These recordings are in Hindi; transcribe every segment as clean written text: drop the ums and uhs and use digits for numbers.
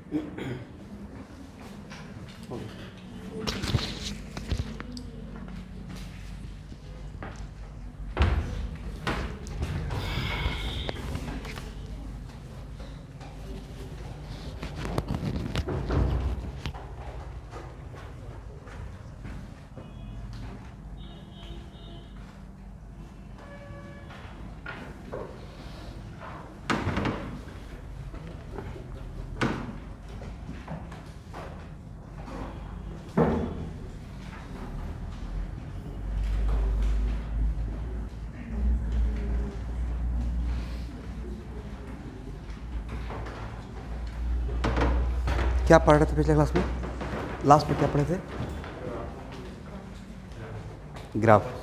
क्या पढ़ रहे थे पिछले क्लास में? लास्ट में क्या पढ़े थे? ग्राफ।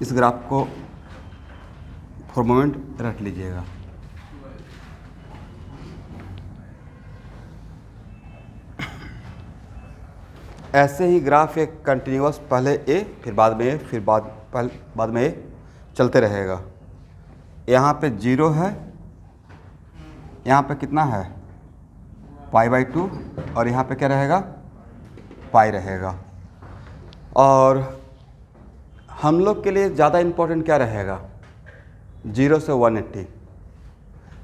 इस ग्राफ को फॉर मोमेंट रख लीजिएगा। ऐसे ही ग्राफ एक कंटिन्यूअस पहले ए फिर बाद में ए फिर बाद में ए चलते रहेगा। यहाँ पे 0 है, यहाँ पे कितना है π/2 और यहाँ पे क्या रहेगा पाई रहेगा। और हम लोग के लिए ज़्यादा इम्पोर्टेंट क्या रहेगा 0 से 180।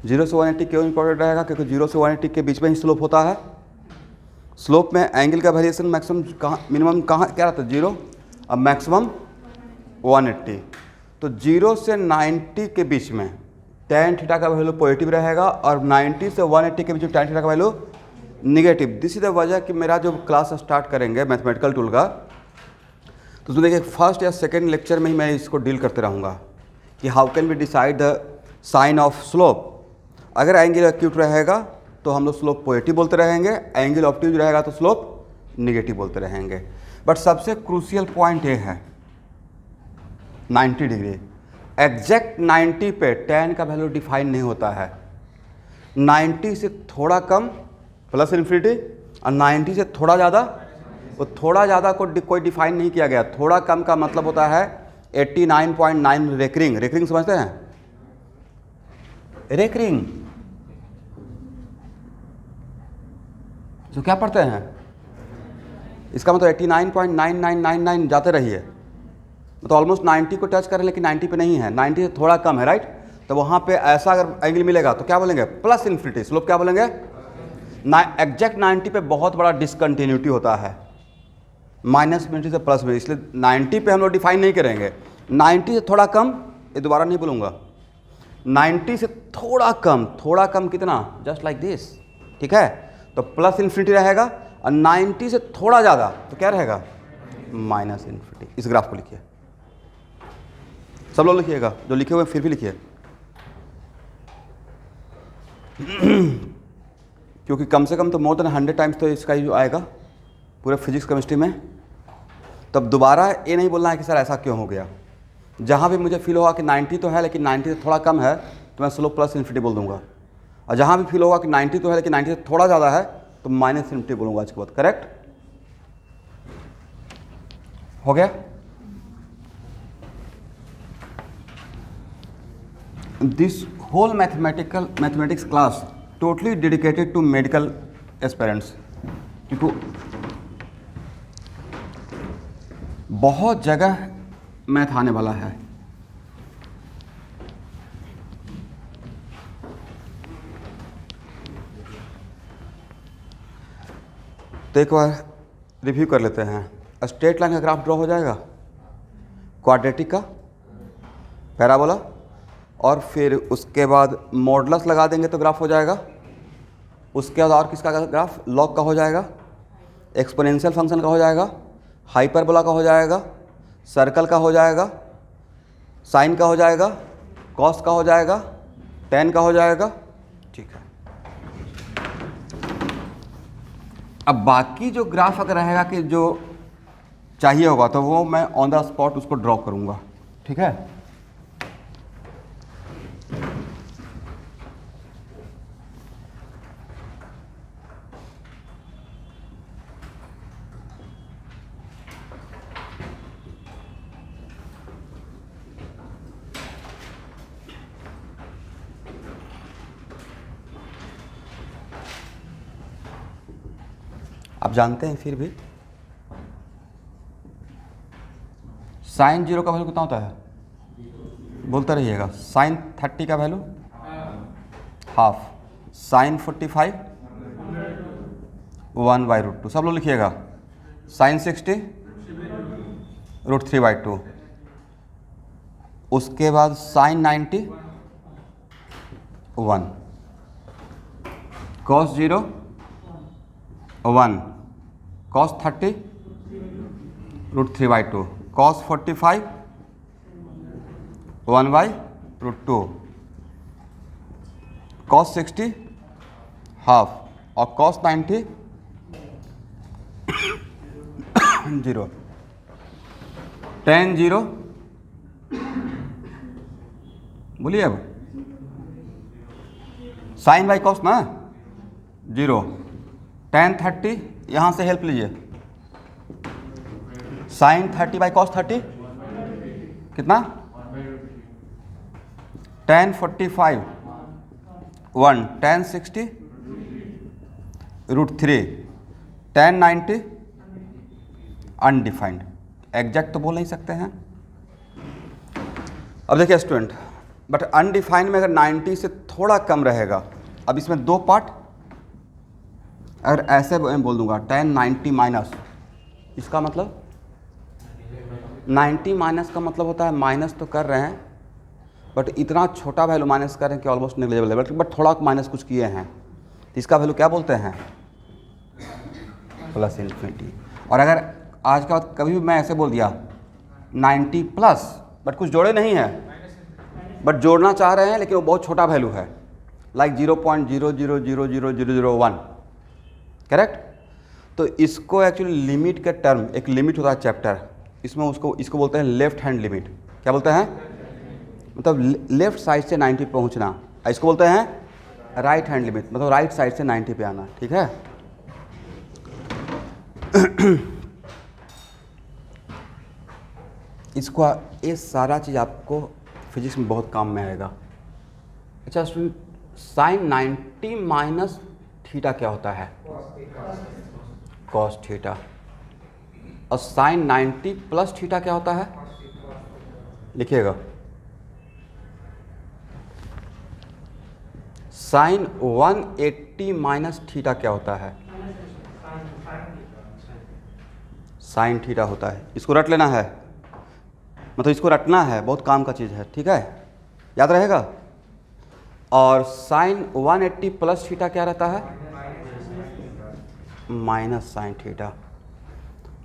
0 से 180 क्यों इम्पोर्टेंट रहेगा? क्योंकि 0 से 180 के बीच में ही स्लोप होता है। स्लोप में एंगल का वेरिएशन मैक्सिमम कहाँ मिनिमम कहाँ क्या रहता है 0 और मैक्सिमम 180। तो 0 से 90 के बीच में tan थीटा का वैल्यू पॉजिटिव रहेगा और 90 से 180 के बीच में tan थीटा का value negative. This is the वजह कि मेरा जो क्लास स्टार्ट करेंगे मैथमेटिकल टूल का, तो उसमें देखिए फर्स्ट या सेकेंड लेक्चर में ही मैं इसको डील करते रहूँगा कि how can we decide the sign of slope. अगर एंगल एक्यूट रहेगा तो हम लोग स्लोप पॉजिटिव बोलते रहेंगे, एंगल ऑब्ट्यूज रहेगा तो स्लोप निगेटिव बोलते रहेंगे। बट सबसे क्रूशियल पॉइंट ये है 90 डिग्री। एग्जैक्ट 90 पे tan का वैल्यू डिफाइन नहीं होता है। 90 से थोड़ा कम प्लस इन्फिनिटी और 90 से थोड़ा ज़्यादा, वो थोड़ा ज़्यादा को कोई डिफाइन नहीं किया गया। थोड़ा कम का मतलब होता है 89.9 रेकरिंग। रेकरिंग समझते हैं? रेकरिंग जो क्या पढ़ते हैं, इसका मतलब 89.9999 जाते रहिए, तो ऑलमोस्ट 90 को टच करें लेकिन 90 पे नहीं है, 90 से थोड़ा कम है, राइट। तो वहाँ पे ऐसा अगर एंगल मिलेगा तो क्या बोलेंगे प्लस इन्फिनिटी। स्लोप क्या बोलेंगे एग्जैक्ट 90 पे बहुत बड़ा डिसकंटिन्यूटी होता है, माइनस इन्फिनिटी से प्लस में, इसलिए 90 पे हम लोग डिफाइन नहीं करेंगे। 90 से थोड़ा कम, ये दोबारा नहीं बोलूँगा, 90 से थोड़ा कम कितना, जस्ट लाइक दिस, ठीक है। तो प्लस इन्फिनिटी रहेगा और 90 से थोड़ा ज़्यादा तो क्या रहेगा माइनस इन्फिनिटी। इस ग्राफ को लिखिए, सब लोग लिखिएगा, जो लिखे हुए फिर भी लिखिए क्योंकि कम से कम तो मोर देन 100 टाइम्स तो इसका ही आएगा पूरे फिजिक्स केमिस्ट्री में। तब दोबारा ये नहीं बोलना है कि सर ऐसा क्यों हो गया। जहाँ भी मुझे फील होगा कि 90 तो है लेकिन 90 से थोड़ा कम है तो मैं स्लोप प्लस इन्फिनिटी बोल दूंगा, और जहाँ भी फील होगा कि 90 तो है लेकिन 90 से थोड़ा ज़्यादा है तो माइनस इन्फिनिटी बोलूँगा। इसके बाद करेक्ट हो गया। This whole mathematics class totally dedicated to medical aspirants, क्योंकि बहुत जगह मैथ आने वाला है। तो एक बार रिव्यू कर लेते हैं। स्ट्रेट लाइन का ग्राफ ड्रॉ हो जाएगा, क्वाड्रेटिक का, पैराबोला, और फिर उसके बाद मॉडुलस लगा देंगे तो ग्राफ हो जाएगा। उसके बाद और किसका ग्राफ, लॉग का हो जाएगा, एक्सपोनेंशियल फंक्शन का हो जाएगा, हाइपरबोला का हो जाएगा, सर्कल का हो जाएगा, साइन का हो जाएगा, कॉस का हो जाएगा, टेन का हो जाएगा, ठीक है। अब बाकी जो ग्राफ अगर रहेगा कि जो चाहिए होगा तो वो मैं ऑन द स्पॉट उसको ड्रॉ करूँगा, ठीक है। आप जानते हैं फिर भी साइन 0 का वैल्यू कितना होता है, बोलते रहिएगा। साइन 30 का वैल्यू हाफ, साइन 45 1/√2, सब लोग लिखिएगा। साइन 60 √3/2। उसके बाद sine 90 1, cos 0 1, cos 30 √3/2, cos 45 1/√2, cos 60 half और कॉस 90 0, tan 0 बोलिए अब, साइन बाई कॉस ना 0, tan 30 यहाँ से हेल्प लीजिए, साइन 30 बाई कॉस 30 कितना, tan 45 1, tan 60 √3, tan 90 undefined. Exact तो बोल नहीं सकते हैं। अब देखिए स्टूडेंट, बट अनडिफाइंड में अगर 90 से थोड़ा कम रहेगा, अब इसमें दो पार्ट, अगर ऐसे मैं बोल दूंगा tan 90 माइनस, इसका मतलब 90 माइनस का मतलब होता है माइनस तो कर रहे हैं बट इतना छोटा वैल्यू माइनस कर रहे हैं कि ऑलमोस्ट नेग्लिजिबल है, बट थोड़ा माइनस कुछ किए हैं, तो इसका वैल्यू क्या बोलते हैं, प्लस इन्फिनिटी। और अगर आज के बाद कभी भी मैं ऐसे बोल दिया 90 प्लस, बट कुछ जोड़े नहीं है, बट जोड़ना चाह रहे हैं लेकिन वो बहुत छोटा वैल्यू है, लाइक 0.000001, करेक्ट। तो इसको एक्चुअली लिमिट के टर्म, एक लिमिट होता है चैप्टर, इसमें इसको बोलते हैं लेफ्ट हैंड लिमिट। क्या बोलते हैं, मतलब लेफ्ट साइड से 90 पहुंचना, इसको बोलते हैं राइट हैंड लिमिट, मतलब राइट साइड से 90 पे आना, ठीक है। इसको, ये सारा चीज़ आपको फिजिक्स में बहुत काम में आएगा। अच्छा स्टूडेंट, साइन 90 माइनस थीटा क्या होता है, कॉस थीटा, और साइन 90 प्लस थीटा क्या होता है, लिखिएगा साइन 180 माइनस थीटा क्या होता है, साइन थीटा होता है। इसको रट लेना है, मतलब इसको रटना है, बहुत काम का चीज़ है, ठीक है, याद रहेगा। और साइन 180 प्लस थीटा क्या रहता है, माइनस साइन थीटा।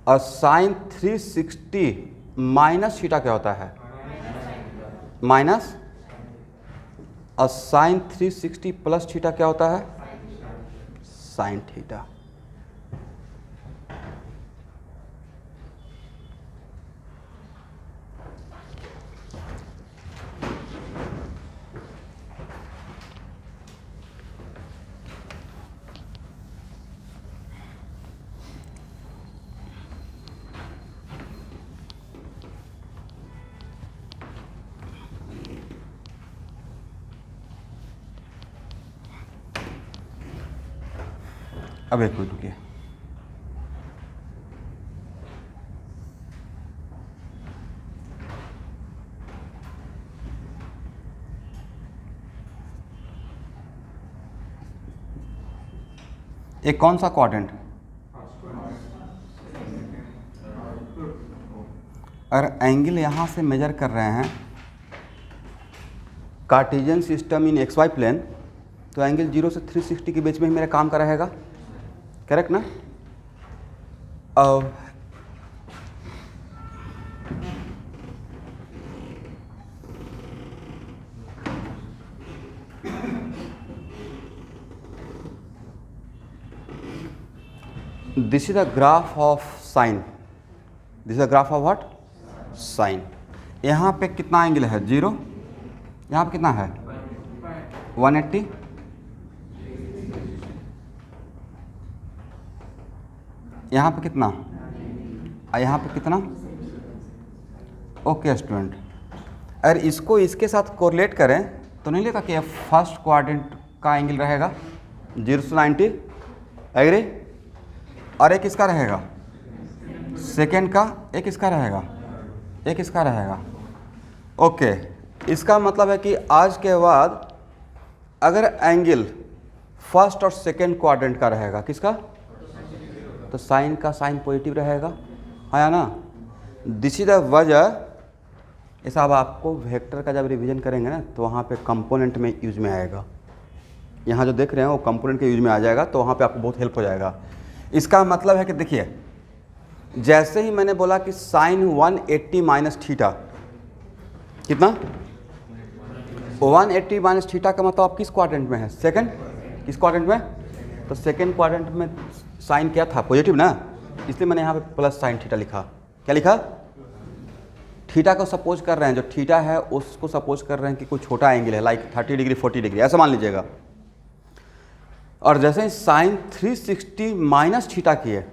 और साइन 360 माइनस थीटा क्या होता है, माइनस, और साइन 360 प्लस थीटा क्या होता है, साइन थीटा। अब एक मिनट रुकिए, एक कौन सा क्वाड्रेंट, अगर एंगल यहाँ से मेजर कर रहे हैं cartesian system in XY plane, तो एंगल 0 से 360 के बीच में ही मेरा काम का रहेगा, करेक्ट ना। अब this is the graph of sine, this is the graph of what, sine. यहाँ पे कितना एंगल है 0, यहाँ पे कितना है 180, यहाँ पे कितना और यहाँ पे कितना। ओके स्टूडेंट, अगर इसको इसके साथ कोरिलेट करें तो नहीं लगता कि फर्स्ट क्वाड्रेंट का एंगल रहेगा 0 से 90, एग्री, और एक इसका रहेगा सेकेंड का, एक इसका रहेगा, एक इसका रहेगा। ओके, इसका मतलब है कि आज के बाद अगर एंगल फर्स्ट और सेकेंड क्वाड्रेंट का रहेगा, किसका, तो साइन का साइन पॉजिटिव रहेगा, है ना। दिस इज द वजह, ये साहब आपको वेक्टर का जब रिवीजन करेंगे ना तो वहाँ पे कंपोनेंट में यूज में आएगा। यहाँ जो देख रहे हैं वो कंपोनेंट के यूज में आ जाएगा, तो वहाँ पे आपको बहुत हेल्प हो जाएगा। इसका मतलब है कि देखिए, जैसे ही मैंने बोला कि साइन 180 माइनस थीटा, कितना 180 माइनस थीटा का मतलब आप किस क्वाड्रेंट में है, सेकंड, किस क्वाड्रेंट में, तो सेकंड क्वाड्रेंट में साइन क्या था, पॉजिटिव ना, इसलिए मैंने यहाँ पे प्लस साइन थीटा लिखा। क्या लिखा, थीटा को सपोज कर रहे हैं, जो थीटा है उसको सपोज कर रहे हैं कि कोई छोटा एंगल है, लाइक 30 डिग्री 40 डिग्री ऐसा मान लीजिएगा। और जैसे ही साइन 360 माइनस थीटा की है,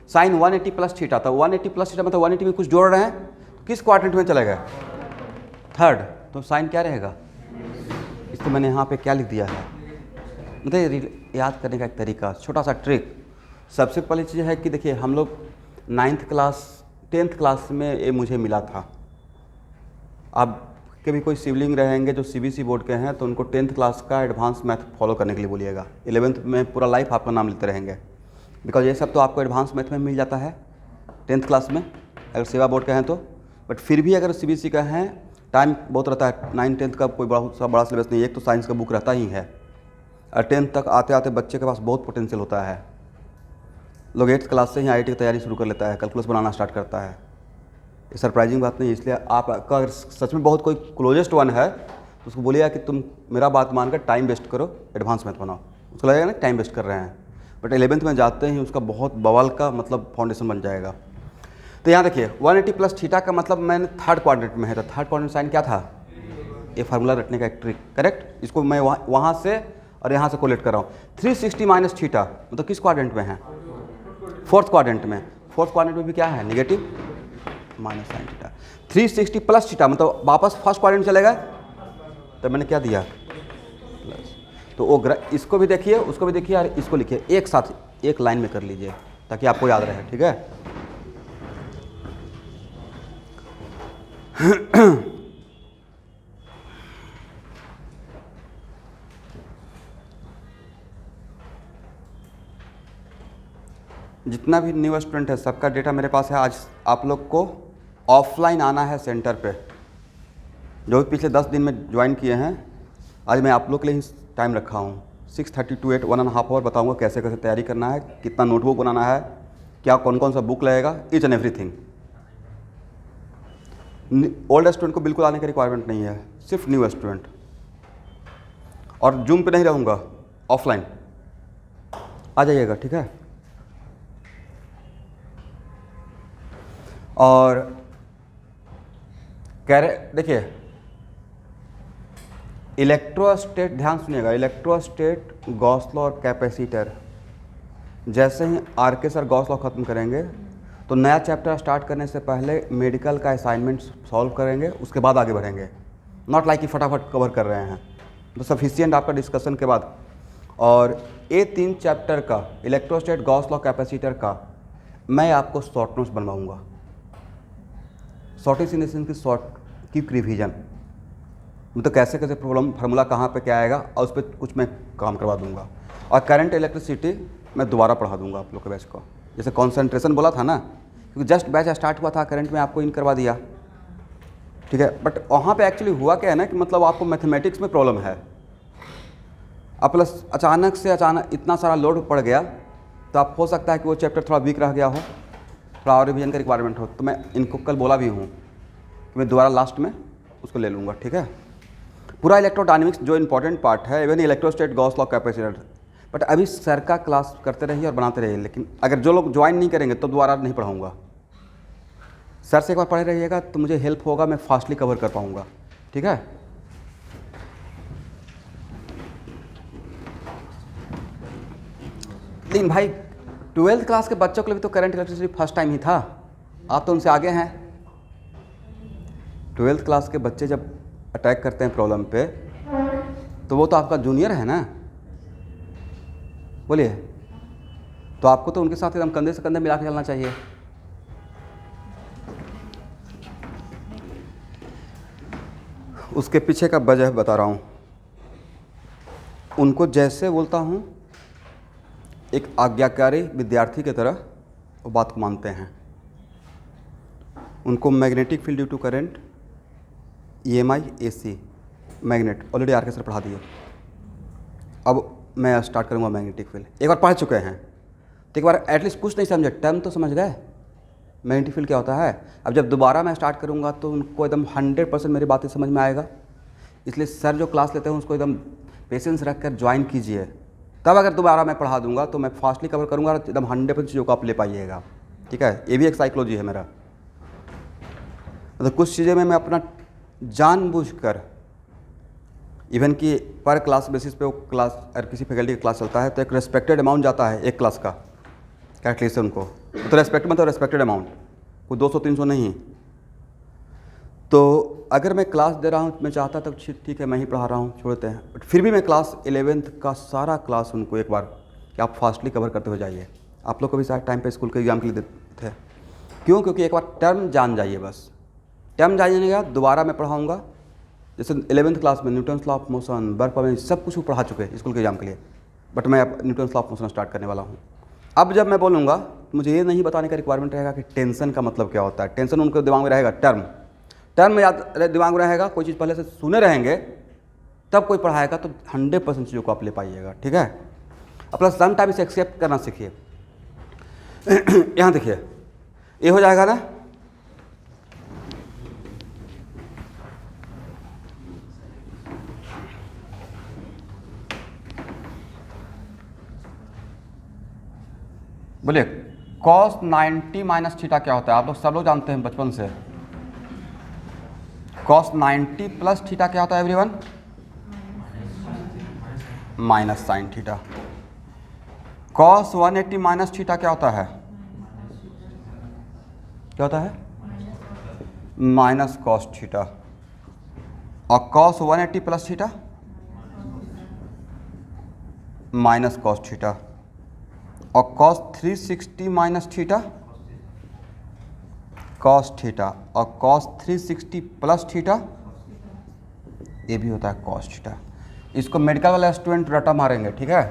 साइन 180 प्लस थीटा, तो 180 प्लस थीटा मतलब 180 में कुछ जोड़ रहे हैं, तो किस क्वाड्रेंट में चले गए, थर्ड, तो साइन क्या रहेगा। इसको मैंने यहाँ पे क्या लिख दिया है, मतलब याद करने का एक तरीका, छोटा सा ट्रिक। सबसे पहली चीज़ है कि देखिए, हम लोग 9th क्लास 10th क्लास में ये मुझे मिला था। अब कभी कोई सिबलिंग रहेंगे जो CBSE बोर्ड के हैं तो उनको 10th क्लास का एडवांस मैथ फॉलो करने के लिए बोलिएगा। 11th में पूरा लाइफ आपका नाम लेते रहेंगे, बिकॉज ये सब तो आपको एडवांस मैथ में मिल जाता है 10th क्लास में, अगर सेवा बोर्ड का हैं तो। बट फिर भी अगर CBSE का हैं, टाइम बहुत रहता है, 9th 10th का कोई बड़ा सिलेबस नहीं है, एक तो साइंस का बुक रहता ही है, और 10th तक आते आते बच्चे के पास बहुत पोटेंशियल होता है। लोग 8th क्लास से ही IIT की तैयारी शुरू कर लेता है, कैलकुलस बनाना स्टार्ट करता है। ये सरप्राइजिंग बात नहीं है, इसलिए आपका अगर सच में बहुत कोई क्लोजेस्ट वन है तो उसको बोलिएगा कि तुम मेरा बात मानकर टाइम वेस्ट करो, एडवांस मैथ बनाओ, उसको लगेगा ना टाइम वेस्ट कर रहे हैं। बट 11th में जाते ही उसका बहुत बवाल का मतलब फाउंडेशन बन जाएगा। तो यहाँ देखिए 180 प्लस थीटा का मतलब मैंने थर्ड क्वाड्रेंट में है, तो थर्ड क्वाड्रेंट साइन क्या था, ये फार्मूला रटने का एक ट्रिक, करेक्ट। इसको मैं वहाँ से और यहाँ से कोलेट कर रहा हूँ। 360 माइनस थीटा मतलब किस क्वाड्रेंट में है, फोर्थ क्वाड्रेंट में। फोर्थ क्वाड्रेंट में भी क्या है, negative minus sine theta. 360 plus theta मतलब वापस फर्स्ट क्वाड्रेंट चलेगा, तो मैंने क्या दिया प्लस। तो वो इसको भी देखिए, उसको भी देखिए और इसको लिखिए, एक साथ एक लाइन में कर लीजिए ताकि आपको याद रहे, ठीक है। जितना भी न्यू स्टूडेंट है सबका डेटा मेरे पास है। आज आप लोग को ऑफलाइन आना है सेंटर पे, जो भी पिछले 10 दिन में ज्वाइन किए हैं। आज मैं आप लोग के लिए ही टाइम रखा हूँ, 6:30 to 8 1.5 आवर बताऊँगा कैसे कैसे तैयारी करना है, कितना नोटबुक बनाना है, क्या कौन कौन सा बुक लगेगा, each and everything. Old student को बिल्कुल आने की रिक्वायरमेंट नहीं है, सिर्फ न्यू स्टूडेंट। और जूम पे नहीं रहूँगा, ऑफलाइन आ जाइएगा, ठीक है। और कह रहे देखिए, इलेक्ट्रोस्टेट, ध्यान सुनिएगा, इलेक्ट्रोस्टेट, गॉस लॉ और कैपेसिटर। जैसे ही RK सर गॉस लॉ ख़त्म करेंगे तो नया चैप्टर स्टार्ट करने से पहले मेडिकल का असाइनमेंट सॉल्व करेंगे, उसके बाद आगे बढ़ेंगे। नॉट लाइक कि फटाफट कवर कर रहे हैं, तो सफिशिएंट आपका डिस्कशन के बाद। और ये 3 चैप्टर का इलेक्ट्रोस्टेट, गॉस लॉ, कैपेसिटर का मैं आपको शॉर्ट नोट्स बनवाऊँगा। शॉर्टेज इन की शॉर्ट कीप रिवीजन, मतलब कैसे कैसे प्रॉब्लम, फार्मूला कहाँ पे क्या आएगा, और उस पर कुछ मैं काम करवा दूंगा। और करंट इलेक्ट्रिसिटी मैं दोबारा पढ़ा दूंगा आप लोग के बैच को, जैसे कंसंट्रेशन बोला था ना, क्योंकि जस्ट बैच स्टार्ट हुआ था, करंट में आपको इन करवा दिया, ठीक है। बट वहाँ पे एक्चुअली हुआ क्या है ना कि मतलब आपको मैथमेटिक्स में प्रॉब्लम है, अब प्लस अचानक इतना सारा लोड पड़ गया, तो आप हो सकता है कि वो चैप्टर थोड़ा वीक रह गया हो, थोड़ा और रिवीजन का रिक्वायरमेंट हो। तो मैं इनको कल बोला भी हूँ कि मैं दोबारा लास्ट में उसको ले लूँगा, ठीक है। पूरा इलेक्ट्रोडायनेमिक्स जो इंपॉर्टेंट पार्ट है, even इलेक्ट्रोस्टेट, Gauss law, capacitor, but अभी सर का क्लास करते रहिए और बनाते रहिए। लेकिन अगर जो लोग ज्वाइन नहीं करेंगे तो दोबारा नहीं पढ़ाऊँगा, सर से एक बार पढ़े रहिएगा तो मुझे हेल्प होगा, मैं फास्टली कवर कर पाऊँगा, ठीक है। लेकिन भाई 12th क्लास के बच्चों के लिए भी तो करंट इलेक्ट्रिसिटी फर्स्ट टाइम ही था, आप तो उनसे आगे हैं। 12th क्लास के बच्चे जब अटैक करते हैं प्रॉब्लम पे तो वो तो आपका जूनियर है ना, बोलिए। तो आपको तो उनके साथ एकदम कंधे से कंधे मिला के चलना चाहिए। उसके पीछे का वजह बता रहा हूँ। उनको जैसे बोलता हूँ एक आज्ञाकारी विद्यार्थी की तरह वो बात को मानते हैं। उनको magnetic field due to current, EMI AC, magnet already R K sir पढ़ा दिए। अब मैं स्टार्ट करूँगा मैग्नेटिक फील्ड। एक बार पढ़ चुके हैं तो एक बार एटलीस्ट कुछ नहीं समझे, टर्म तो समझ गए मैग्नेटिक फील्ड क्या होता है। अब जब दोबारा मैं स्टार्ट करूँगा तो उनको एकदम 100% मेरी बातें समझ में आएगा। इसलिए सर जो क्लास लेते हैं उसको एकदम पेशेंस रख कर ज्वाइन कीजिए, तब अगर दोबारा मैं पढ़ा दूंगा तो मैं फास्टली कवर करूँगा और एकदम 100% चीज़ों को आप ले पाइएगा, ठीक है। ये भी एक साइकोलॉजी है मेरा। मतलब कुछ चीज़ें में मैं अपना जानबूझकर, इवन कि पर क्लास बेसिस पे वो क्लास अगर किसी फैकल्टी का क्लास चलता है तो एक रेस्पेक्टेड अमाउंट जाता है एक क्लास का कैलकुलेशन उनको, तो रेस्पेक्ट मतलब रेस्पेक्टेड अमाउंट, कोई 200-300 नहीं। तो अगर मैं क्लास दे रहा हूँ, मैं चाहता था ठीक है मैं ही पढ़ा रहा हूँ, छोड़ते हैं, बट फिर भी मैं क्लास 11th का सारा क्लास उनको एक बार कि आप फास्टली कवर करते हो जाइए। आप लोग को भी शायद टाइम पे स्कूल के एग्जाम के लिए देते थे, क्यों? क्योंकि एक बार टर्म जान जाइए, बस टर्म जानिए का दोबारा मैं पढ़ाऊँगा। जैसे 11th क्लास में न्यूटन्स लॉ ऑफ मोशन, बर्फ में सब कुछ पढ़ा चुके हैं स्कूल के एग्जाम के लिए, बट मैं अब Newton's law of motion start करने वाला हूँ। अब जब मैं बोलूँगा तो मुझे ये नहीं बताने का रिक्वायरमेंट रहेगा कि टेंशन का मतलब क्या होता है। टेंशन उनके दिमाग में रहेगा, टर्म में याद दिमाग में रहेगा, कोई चीज़ पहले से सुने रहेंगे तब कोई पढ़ाएगा तो 100% चीज़ों को आप ले पाइएगा, ठीक है। अपना सम टाइम इसे एक्सेप्ट करना सीखिए। यहाँ देखिए ये हो जाएगा ना, बोलिए cos 90 माइनस थीटा क्या होता है? आप लोग सब लोग जानते हैं बचपन से। cos 90 प्लस थीटा क्या होता है everyone? Minus sine theta. cos 180 minus theta क्या होता है? क्या होता है? Minus cos theta. और cos 180 plus theta minus cos theta. और cos 360 minus theta cos theta. और cos 360 प्लस थीटा ये भी होता है cos थीटा। इसको मेडिकल वाले स्टूडेंट रटा मारेंगे, ठीक है।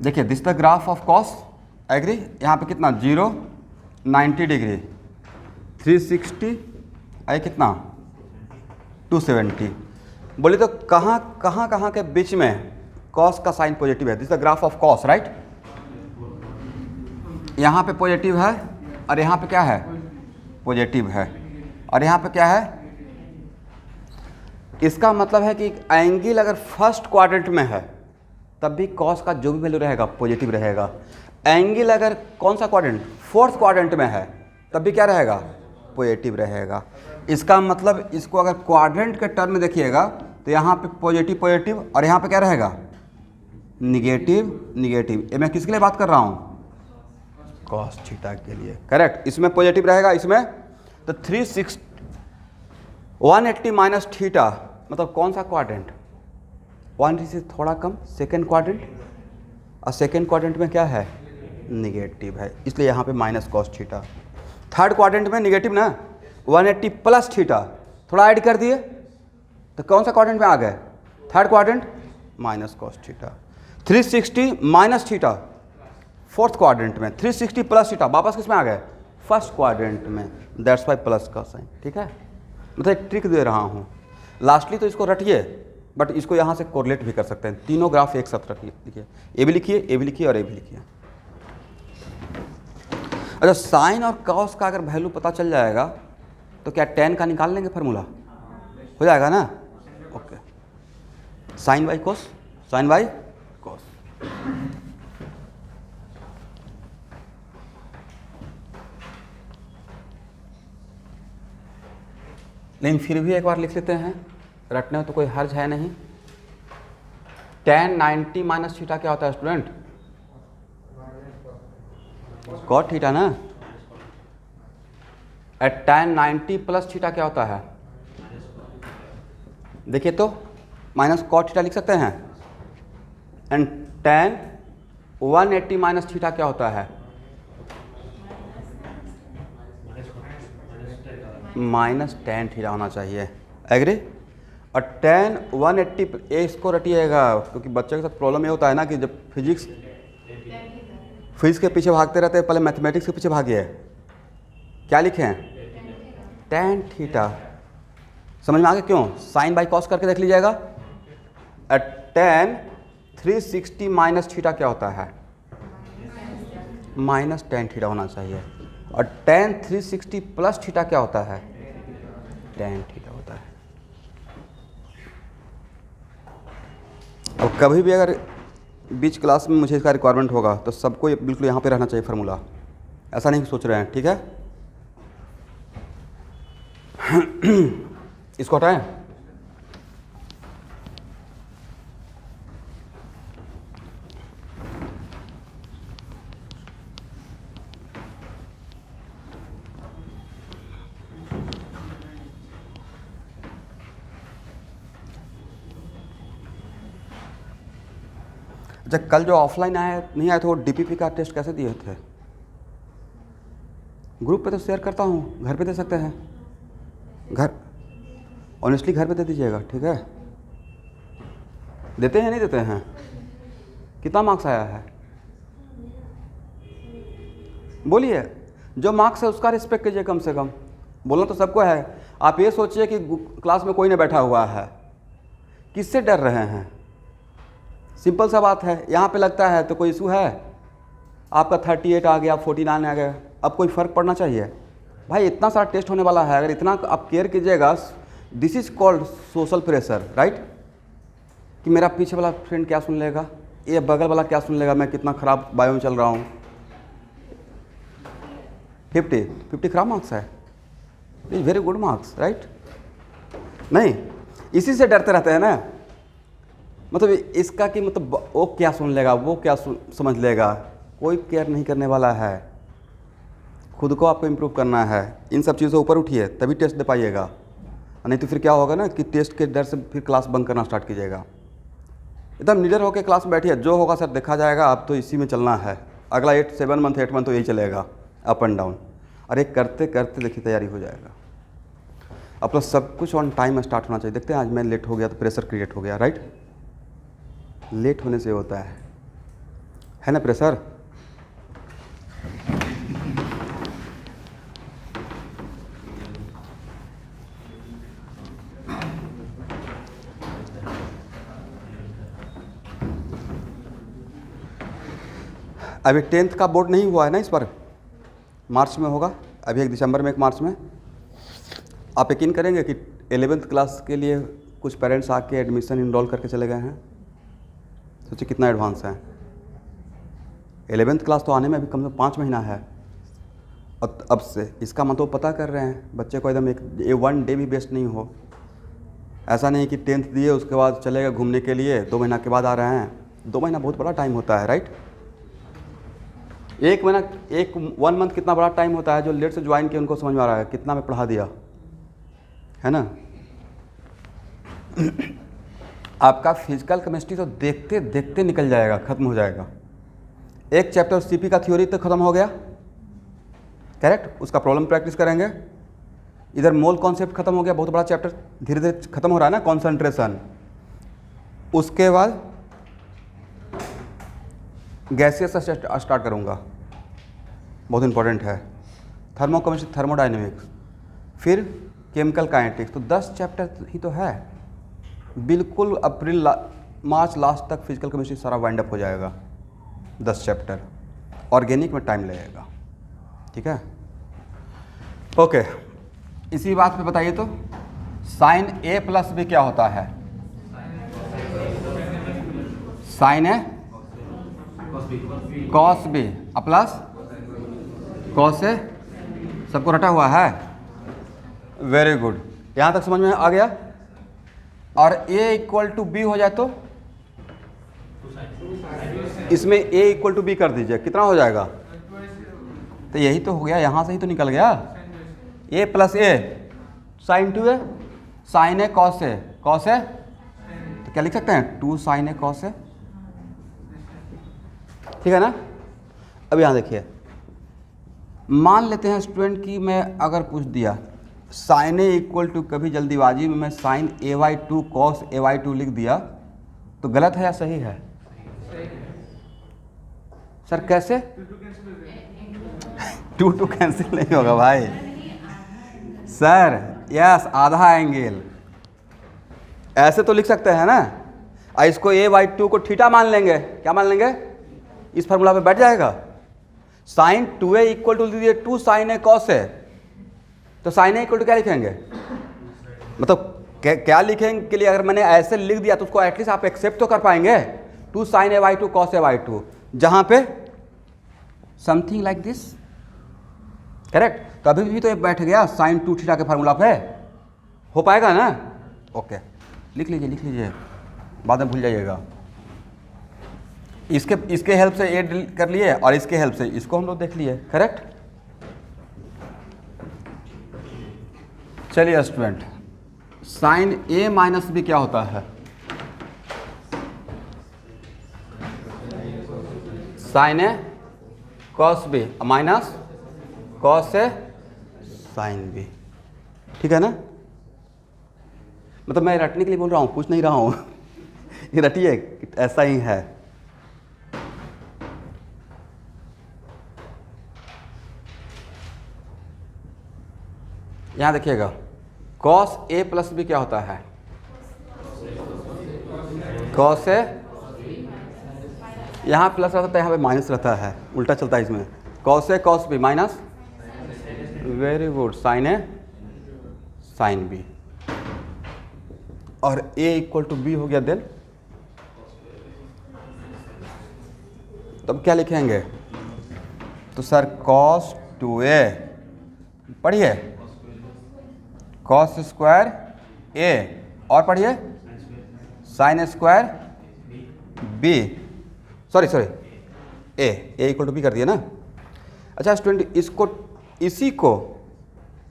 देखिए this the graph of cos, agree? यहाँ पे कितना 0, 90 डिग्री, 360 आई कितना 270। बोले तो कहाँ के बीच में cos का साइन पॉजिटिव है? This the graph of cos, right. यहाँ पे पॉजिटिव है और यहाँ पे क्या है? पॉजिटिव है। और यहाँ पे क्या है? इसका मतलब है कि एंगल अगर फर्स्ट क्वाड्रेंट में है तब भी cos का जो भी वैल्यू रहेगा पॉजिटिव रहेगा। एंगल अगर कौन सा क्वाड्रेंट? फोर्थ क्वाड्रेंट में है तब भी क्या रहेगा? पॉजिटिव रहेगा। इसका मतलब इसको अगर क्वाड्रेंट के टर्म में देखिएगा तो यहाँ पे पॉजिटिव पॉजिटिव और यहाँ पे क्या रहेगा? Negative negative. ये मैं किसके लिए बात कर रहा हूँ? cos थीटा के लिए, करेक्ट। इसमें पॉजिटिव रहेगा, इसमें तो 360 180 माइनस थीटा मतलब कौन सा क्वाड्रेंट? 180 से थोड़ा कम, सेकेंड क्वाड्रेंट। और सेकेंड क्वाड्रेंट में क्या है? निगेटिव है, इसलिए यहाँ पे minus cos theta. Third quadrant में निगेटिव ना, 180 प्लस थीटा, थोड़ा ऐड कर दिए तो कौन सा क्वाड्रेंट में आ गए? Third quadrant, minus cos theta. 360 minus theta fourth quadrant में, 360 प्लस थीटा वापस किस में आ गए? फर्स्ट क्वाड्रेंट में, दैट्स वाई प्लस का साइन, ठीक है। मतलब एक ट्रिक दे रहा हूँ, लास्टली तो इसको रटिए बट इसको यहाँ से कोरिलेट भी कर सकते हैं। तीनों ग्राफ एक साथ रखिए, लिखिए, ए भी लिखिए, ए भी लिखिए और ए भी लिखिए। अच्छा, साइन और कॉस का अगर वैल्यू पता चल जाएगा तो क्या tan का निकाल लेंगे फार्मूला? हो जाएगा ना? Okay, sine by cos, sine by cos. लेकिन फिर भी एक बार लिख लेते हैं, रटने में तो कोई हर्ज है नहीं। tan 90 माइनस थीटा क्या होता है स्टूडेंट? cot थीटा ना। tan 90 प्लस थीटा क्या होता है? देखिए तो माइनस cot थीटा लिख सकते हैं। एंड tan 180 माइनस थीटा क्या होता है? माइनस tan थीटा होना चाहिए। एग्री? और tan 180 इसको रटिएगा, क्योंकि बच्चे के साथ प्रॉब्लम ये होता है ना कि जब फिजिक्स के पीछे भागते रहते हैं, पहले मैथमेटिक्स के पीछे भागिए। क्या लिखे हैं? tan theta. समझ में आ गया क्यों? साइन बाई कॉस करके देख लीजिएगा। tan 360 माइनस थीटा क्या होता है? माइनस tan थीटा होना चाहिए। और tan 360 प्लस थीटा क्या होता है? tan थीटा होता है। अब कभी भी अगर बीच क्लास में मुझे इसका रिक्वायरमेंट होगा तो सबको बिल्कुल यहाँ पे रहना चाहिए फार्मूला। ऐसा नहीं सोच रहे हैं, ठीक है? इसको हटाएं। अच्छा, कल जो ऑफलाइन आया नहीं आया था वो डीपीपी का टेस्ट कैसे दिए थे? ग्रुप पे तो शेयर करता हूँ, घर पे दे सकते हैं। घर ऑनेस्टली घर पे दे दीजिएगा, ठीक है? देते हैं नहीं देते हैं? कितना मार्क्स आया है बोलिए। जो मार्क्स है उसका रिस्पेक्ट कीजिए कम से कम। बोलना तो सबको है। आप ये सोचिए कि क्लास में कोई नहीं बैठा हुआ है, किससे डर रहे हैं? सिंपल सा बात है। यहाँ पे लगता है तो कोई इशू है? आपका 38 आ गया, 49 आ गया, अब कोई फ़र्क पड़ना चाहिए? भाई इतना सारा टेस्ट होने वाला है, अगर इतना आप केयर कीजिएगा, this is called social pressure, right? कि मेरा पीछे वाला फ्रेंड क्या सुन लेगा, ये बगल वाला क्या सुन लेगा, मैं कितना ख़राब बायो में चल रहा हूँ। 50 खराब मार्क्स है, is very good marks, right? नहीं, इसी से डरते रहते हैं ना। मतलब इसका कि मतलब वो क्या सुन लेगा, वो क्या समझ लेगा, कोई केयर नहीं करने वाला है। खुद को आपको इम्प्रूव करना है। इन सब चीज़ों से ऊपर उठिए तभी टेस्ट दे पाइएगा, नहीं तो फिर क्या होगा ना कि टेस्ट के डर से फिर क्लास बंक करना स्टार्ट कीजिएगा। एकदम निडर होकर क्लास में बैठिए, जो होगा सर देखा जाएगा, आप तो इसी में चलना है। अगला 8 मंथ तो यही चलेगा, अप एंड डाउन। और एक करते करते देखिए तैयारी हो जाएगा। अपना सब कुछ ऑन टाइम स्टार्ट होना चाहिए। देखते हैं आज मैं लेट हो गया तो प्रेशर क्रिएट हो गया, राइट? लेट होने से होता है ना प्रेशर? अभी 10th का बोर्ड नहीं हुआ है ना इस बार, मार्च में होगा। अभी एक दिसंबर में एक मार्च में। आप यकीन करेंगे कि 11th क्लास के लिए कुछ पेरेंट्स आके एडमिशन इनरोल करके चले गए हैं। सोचिए कितना एडवांस है। 11th क्लास तो आने में अभी कम से कम 5 महीना है अब से। इसका मतलब पता कर रहे हैं बच्चे को एकदम एक 1 डे भी वेस्ट नहीं हो। ऐसा नहीं कि 10th दिए उसके बाद चलेगा घूमने के लिए, 2 महीना के बाद आ रहे हैं। 2 महीना बहुत बड़ा टाइम होता है, राइट? 1 मंथ कितना बड़ा टाइम होता है। जो लेट से ज्वाइन किया उनको समझ में आ रहा है कितना मैं पढ़ा दिया, है ना? आपका फिजिकल केमिस्ट्री तो देखते देखते निकल जाएगा, खत्म हो जाएगा। एक चैप्टर सीपी का थ्योरी तो खत्म हो गया, करेक्ट? उसका प्रॉब्लम प्रैक्टिस करेंगे। इधर मोल कॉन्सेप्ट खत्म हो गया, बहुत बड़ा चैप्टर धीरे धीरे खत्म हो रहा है ना, कॉन्सेंट्रेशन। उसके बाद गैसियस से स्टार्ट करूँगा, बहुत इंपॉर्टेंट है। थर्मोकेमिस्ट्री, थर्मोडाइनमिक्स, फिर केमिकल काइनेटिक्स। तो 10 चैप्टर ही तो है। बिल्कुल अप्रैल मार्च लास्ट तक फिजिकल केमिस्ट्री सारा वाइंड अप हो जाएगा। 10 चैप्टर। ऑर्गेनिक में टाइम लगेगा, ठीक है? ओके, इसी बात पे बताइए तो साइन ए प्लस बी क्या होता है? Sine A cos B plus cos ए, सबको रटा हुआ है। वेरी गुड, यहाँ तक समझ में आ गया। और a इक्वल टू बी हो जाए तो इसमें a इक्वल टू बी कर दीजिए, कितना हो जाएगा? तो यही तो हो गया, यहाँ से ही तो निकल गया। a plus A sine 2a sine A cos A, cos A तो क्या लिख सकते हैं? 2 साइन ए कॉस ए, ठीक है ना। अब यहाँ देखिए, मान लेते हैं स्टूडेंट कि मैं अगर पूछ दिया साइन ए इक्वल टू, कभी जल्दीबाजी में मैं साइन a/2 कॉस a/2 लिख दिया, तो गलत है या सही है? सर कैसे? 2 कैंसिल नहीं होगा भाई सर। यस, आधा एंगल ऐसे तो लिख सकते हैं ना। इसको a/2 को थीटा मान लेंगे, क्या मान लेंगे? इस फार्मूला पे बैठ जाएगा। साइन 2a इक्वल टू दीजिए 2 साइन ए कॉस ए, तो साइन ए इक्वल टू क्या लिखेंगे? मतलब क्या लिखेंगे के लिए अगर मैंने ऐसे लिख दिया तो उसको एटलीस्ट आप एक्सेप्ट तो कर पाएंगे। 2 साइन a/2 कॉस a/2, जहां पे समथिंग लाइक दिस, करेक्ट। तो अभी भी तो ये बैठ गया साइन 2 थीटा के फार्मूला पे, हो पाएगा ना? ओके, लिख लीजिए, बाद में भूल जाइएगा। इसके हेल्प से ये कर लिए और इसके हेल्प से इसको हम लोग देख लिए, करेक्ट। चलिए student, sine a minus B क्या होता है? Sine A cos B minus cos A sine B, ठीक है ना। मतलब मैं रटने के लिए बोल रहा हूँ, पूछ नहीं रहा हूँ ये रटिए, ऐसा ही है। यहाँ देखिएगा, कॉस ए प्लस बी क्या होता है? कॉस ए, यहाँ प्लस रहता है, यहाँ पे माइनस रहता है, उल्टा चलता है इसमें। Cos A cos B minus, very good, sine A sine B, और a इक्वल टू बी हो गया। देन तब क्या लिखेंगे? तो सर cos 2a, पढ़िए cos स्क्वायर a, और पढ़िए sine square b, sorry a equal to B कर दिया ना। अच्छा स्टूडेंट, इसी को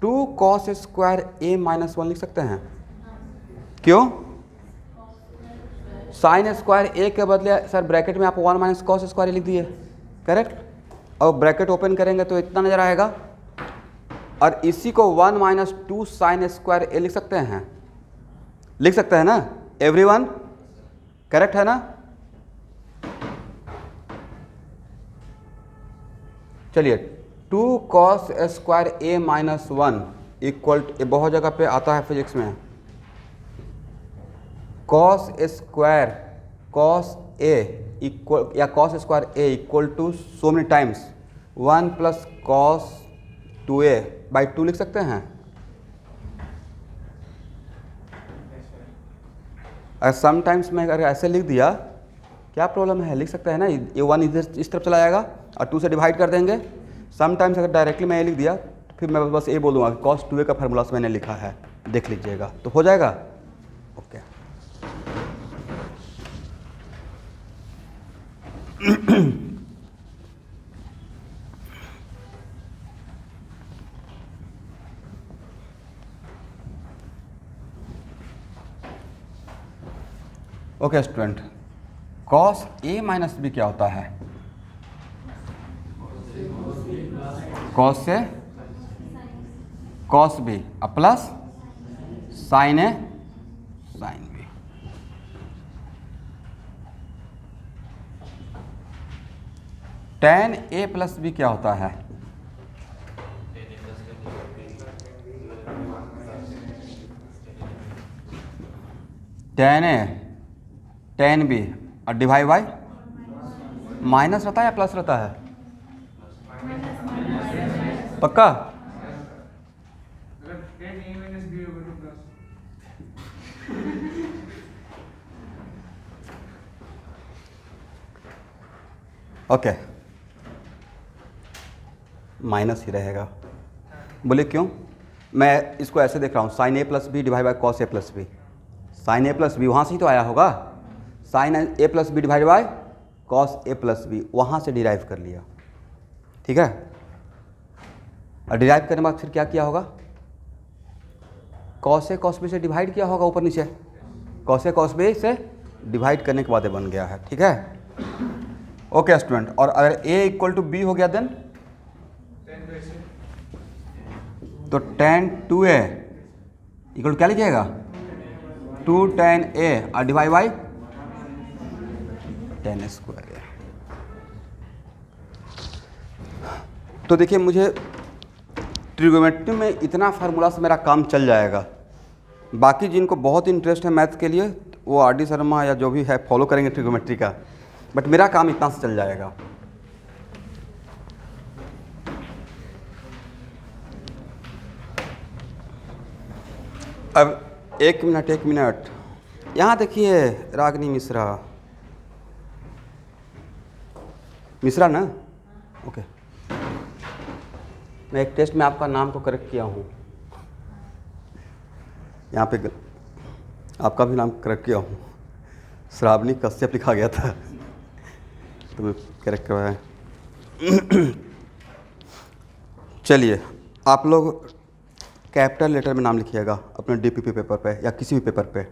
2 cos स्क्वायर a माइनस 1 लिख सकते हैं, क्यों? साइन स्क्वायर ए के बदले सर ब्रैकेट में आप 1 माइनस कॉस स्क्वायर लिख दिए, करेक्ट। और ब्रैकेट ओपन करेंगे तो इतना नजर आएगा, और इसी को 1 माइनस 2 साइन स्क्वायर ए लिख सकते हैं ना एवरीवन, करेक्ट है ना। चलिए 2 cos square A minus 1 equal, बहुत जगह पे आता है फिजिक्स में, cos square cos A equal, या cos square A equal to so many times 1 plus cos 2a by 2 लिख सकते हैं। अगर समटाइम्स में अगर ऐसे लिख दिया, क्या प्रॉब्लम है? लिख सकते हैं ना, ये 1 इधर इस तरफ चला जाएगा और 2 से डिवाइड कर देंगे। समटाइम्स अगर डायरेक्टली मैं ये लिख दिया तो फिर मैं बस ये बोलूँगा कॉस 2a का फार्मूला मैंने लिखा है, देख लीजिएगा, तो हो जाएगा। Okay okay student, cos A minus B क्या होता है? कॉस से cos B plus sign A sine B. Ten A plus B क्या होता है? टेन ए टेन बी और डिवाइड बाई माइनस रहता है या प्लस रहता है? पक्का? ओके, माइनस ही रहेगा। बोले क्यों? मैं इसको ऐसे देख रहा हूँ, sine A plus B divide by cos A plus B. Sine A plus B वहाँ से ही तो आया होगा, sine A plus B divide by cos A plus B, वहाँ से डिराइव कर लिया। ठीक है, और डिराइव करने के बाद फिर क्या किया होगा? कॉस ए कॉस बी से डिवाइड किया होगा ऊपर नीचे, कॉस ए कॉस बी से डिवाइड करने के बाद ये बन गया है। ठीक है, ओके स्टूडेंट। और अगर a इक्वल टू बी हो गया देन तो tan 2a इक्वल टू क्या लिखिएगा? 2 tan a और डिवाइड बाई tan स्क्वायर। तो देखिए, मुझे ट्रिगोनोमेट्री में इतना फार्मूला से मेरा काम चल जाएगा। बाकी जिनको बहुत इंटरेस्ट है मैथ के लिए वो आर डी शर्मा या जो भी है फॉलो करेंगे ट्रिगोनोमेट्री का, बट मेरा काम इतना से चल जाएगा। अब एक मिनट यहाँ देखिए, रागनी मिश्रा ना, ओके। मैं एक टेस्ट में आपका नाम को करेक्ट किया हूँ, यहाँ पे आपका भी नाम करेक्ट किया हूँ, श्रावणी कश्यप लिखा गया था तो मैं करेक्ट करवाया। चलिए, आप लोग कैपिटल लेटर में नाम लिखिएगा अपने डीपीपी पेपर पे या किसी भी पेपर पे।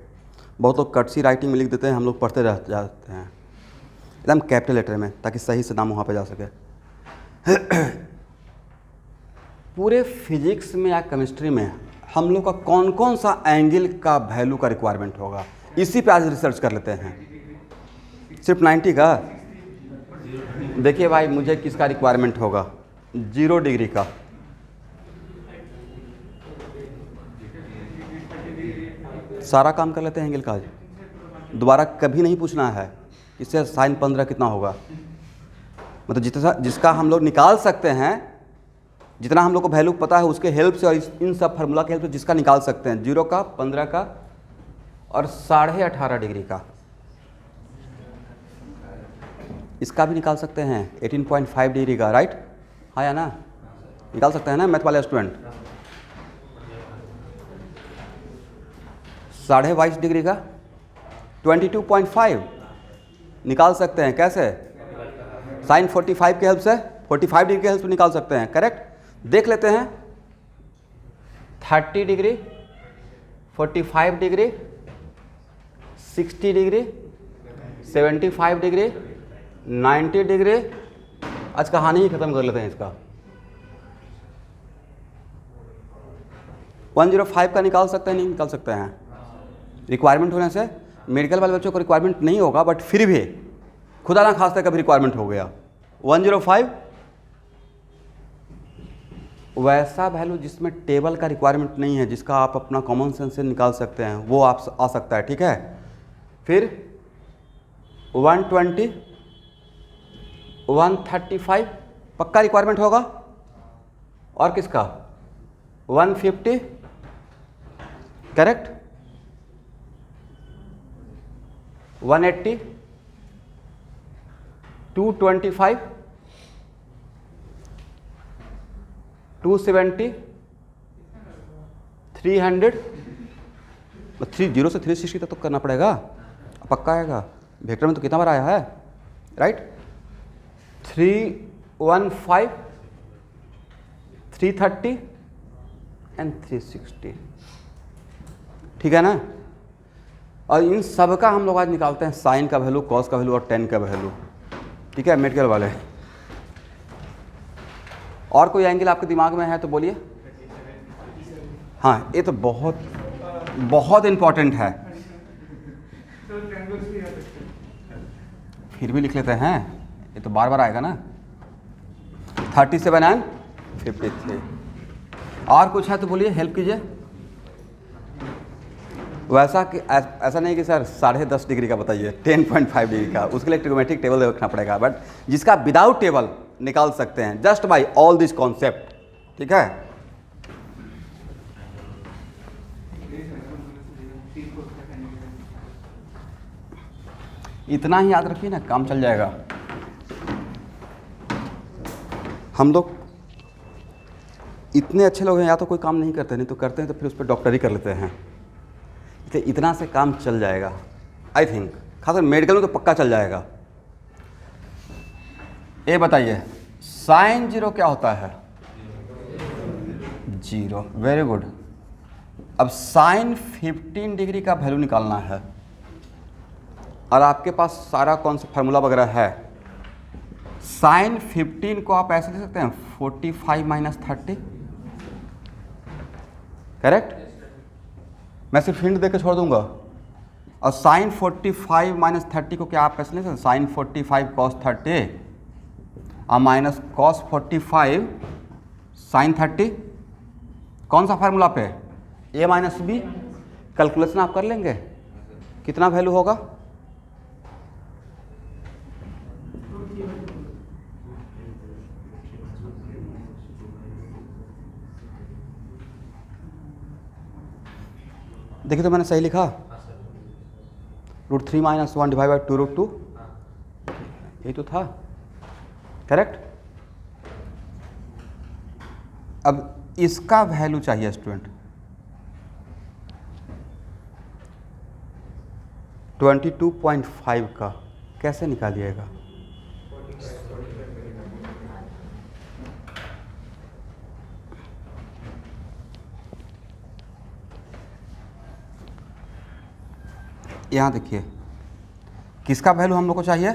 बहुत लोग कर्सी राइटिंग में लिख देते हैं, हम लोग पढ़ते रह जाते हैं। एकदम कैपिटल लेटर में, ताकि सही से नाम वहाँ पे जा सके। पूरे फिजिक्स में या केमिस्ट्री में हम लोग का कौन कौन सा एंगल का वैल्यू का रिक्वायरमेंट होगा, इसी पे आज रिसर्च कर लेते हैं। सिर्फ 90 का? देखिए भाई, मुझे किसका रिक्वायरमेंट होगा? 0 डिग्री का। सारा काम कर लेते हैं एंगल का आज। दोबारा कभी नहीं पूछना है इससे साइन 15 कितना होगा, मतलब जिसका हम लोग निकाल सकते हैं, जितना हम लोग को वैल्यू पता है उसके हेल्प से और इन सब फार्मूला के हेल्प से जिसका निकाल सकते हैं। 0 का, 15 का और 18.5 डिग्री का, इसका भी निकाल सकते हैं। 18.5 डिग्री का, राइट? हाँ या ना? निकाल सकते हैं ना मैथ वाले स्टूडेंट? 22.5 डिग्री का 22.5 निकाल सकते हैं। कैसे? साइन 45 के हेल्प से, 45 डिग्री के हेल्प से निकाल सकते हैं। करेक्ट? देख लेते हैं। 30 degree, 45 degree, 60 degree, 75 degree, 90 degree. आज कहानी ही खत्म कर लेते हैं इसका। 105 का निकाल सकते हैं? नहीं निकाल सकते हैं। रिक्वायरमेंट होने से मेडिकल वाले बच्चों को रिक्वायरमेंट नहीं होगा, बट फिर भी खुदा ना खास्ता कभी रिक्वायरमेंट हो गया। 105 वैसा वैल्यू जिसमें टेबल का रिक्वायरमेंट नहीं है, जिसका आप अपना कॉमन सेंस से निकाल सकते हैं, वो आप आ सकता है। ठीक है, फिर 120, 135 पक्का रिक्वायरमेंट होगा। और किसका? 150, करेक्ट? 180, 225, 270, 300, 30 से 360 तक तो करना पड़ेगा, पक्का आएगा। वेक्टर में तो कितना बार आया है, राइट? 315, 330 एंड 360। ठीक है ना? और इन सब का हम लोग आज निकालते हैं साइन का वैल्यू, कॉस का वैल्यू और टेन का वैल्यू। ठीक है मेडिकल वाले? और कोई एंगल आपके दिमाग में है तो बोलिए। हाँ, ये तो बहुत बहुत इम्पोर्टेंट है। फिर भी लिख लेते हैं, ये तो बार बार आएगा ना। 37 एंड 53। और कुछ है तो बोलिए, हेल्प कीजिए। वैसा कि ऐसा नहीं कि सर 10.5 डिग्री का बताइए, 10.5 डिग्री का, उसके लिए ट्रिगोनोमेट्रिक टेबल रखना पड़ेगा। बट जिसका विदाउट टेबल निकाल सकते हैं just by all this concept. ठीक है? इतना ही याद रखिए ना, काम चल जाएगा। हम लोग इतने अच्छे लोग हैं, या तो कोई काम नहीं करते, नहीं तो करते हैं तो फिर उस पर डॉक्टरी कर लेते हैं। इसलिए इतना से काम चल जाएगा आई थिंक, खासकर मेडिकल में तो पक्का चल जाएगा। ये बताइए साइन 0 क्या होता है? 0। Very good. अब साइन 15 डिग्री का वैल्यू निकालना है और आपके पास सारा कौन सा फार्मूला वगैरह है। साइन 15 को आप ऐसे लिख सकते हैं 45 माइनस 30, करेक्ट। मैं सिर्फ हिंट देकर छोड़ दूंगा। और साइन 45 माइनस 30 को क्या आप ऐसे लिख सकते हैं, साइन 45 कॉस 30 और माइनस कॉस 45 साइन 30। कौन सा फार्मूला पे? ए माइनस बी। कैलकुलेशन आप कर लेंगे कितना वैल्यू होगा? देखिए तो मैंने सही लिखा, √3 - 1 डिवाइड बाई 2√2, यही तो था, करेक्ट। अब इसका वैल्यू चाहिए स्टूडेंट 22.5 का, कैसे निकालिएगा? यहाँ देखिए किसका वैल्यू हम लोग को चाहिए?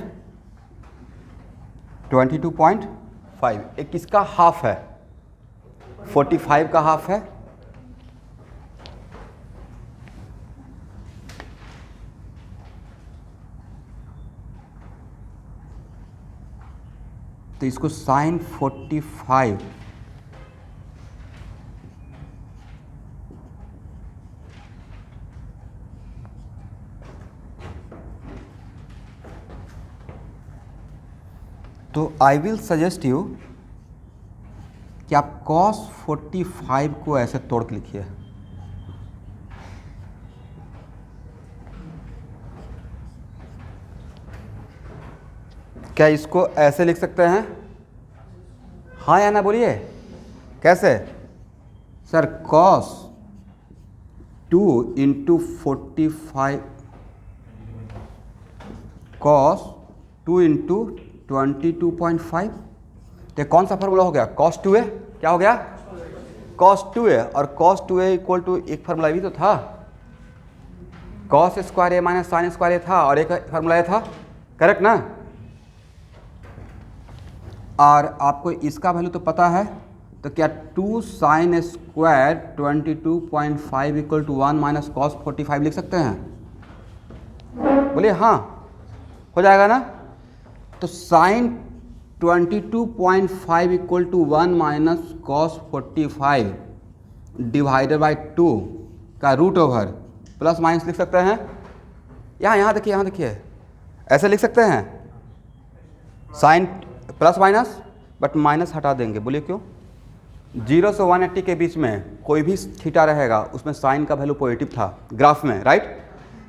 22.5। एक किसका हाफ है? 45 का हाफ है। तो इसको साइन 45 तो आई विल सजेस्ट यू कि आप cos 45 को ऐसे तोड़ के लिखिए। क्या इसको ऐसे लिख सकते हैं? हाँ या ना बोलिए। कैसे? सर cos 2 × 45 cos 2 × 22.5, तो कौन सा फार्मूला हो गया? cos 2a। क्या हो गया? cos 2a। और cos 2a इक्वल टू एक फार्मूला भी तो था, cos square a minus sine square a था, और एक फार्मूला था, करेक्ट ना। और आपको इसका वैल्यू तो पता है, तो क्या 2 sine square 22.5 equal to 1 minus cos 45 लिख सकते हैं? बोलिए हाँ, हो जाएगा ना। तो sine 22.5 equal to 1 minus cos 45 divided by 2 का रूट ओवर प्लस माइनस लिख सकते हैं। यहाँ देखिए, यहाँ देखिए, ऐसे लिख सकते हैं sine plus minus, but minus हटा देंगे। बोलिए क्यों? 0 से 180 के बीच में कोई भी थीटा रहेगा उसमें साइन का वैल्यू पॉजिटिव था ग्राफ में, राइट।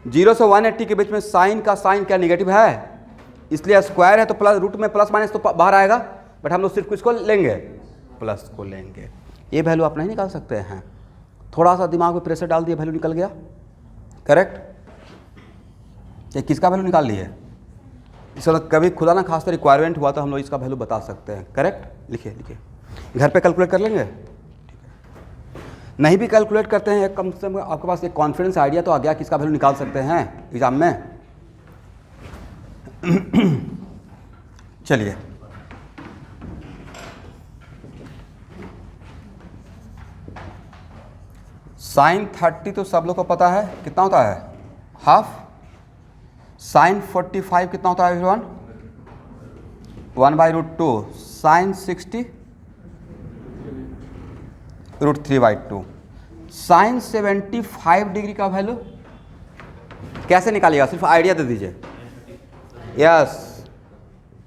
0 से 180 के बीच में साइन का साइन क्या नेगेटिव है, इसलिए स्क्वायर है तो प्लस रूट में प्लस माइनस तो बाहर आएगा, बट हम लोग सिर्फ किसको लेंगे? प्लस को लेंगे। ये वैल्यू आप नहीं निकाल सकते हैं, थोड़ा सा दिमाग में प्रेशर डाल दिया, वैल्यू निकल गया, करेक्ट। ये किसका वैल्यू निकाल लिए? इसका कभी खुदा ना खास रिक्वायरमेंट हुआ तो हम लोग इसका वैल्यू बता सकते हैं, करेक्ट। लिखिए लिखिए, घर पे कैलकुलेट कर लेंगे। नहीं भी कैलकुलेट करते हैं, कम से कम आपके पास एक कॉन्फिडेंस आइडिया तो आ गया किसका वैल्यू निकाल सकते हैं एग्जाम में। चलिए साइन 30 तो सब लोग को पता है कितना होता है, हाफ। साइन 45 कितना होता है एवरीवन? 1/√2। साइन 60 √3/2। साइन 75 डिग्री का वैल्यू कैसे निकालिएगा? सिर्फ आइडिया दे दीजिए। यस,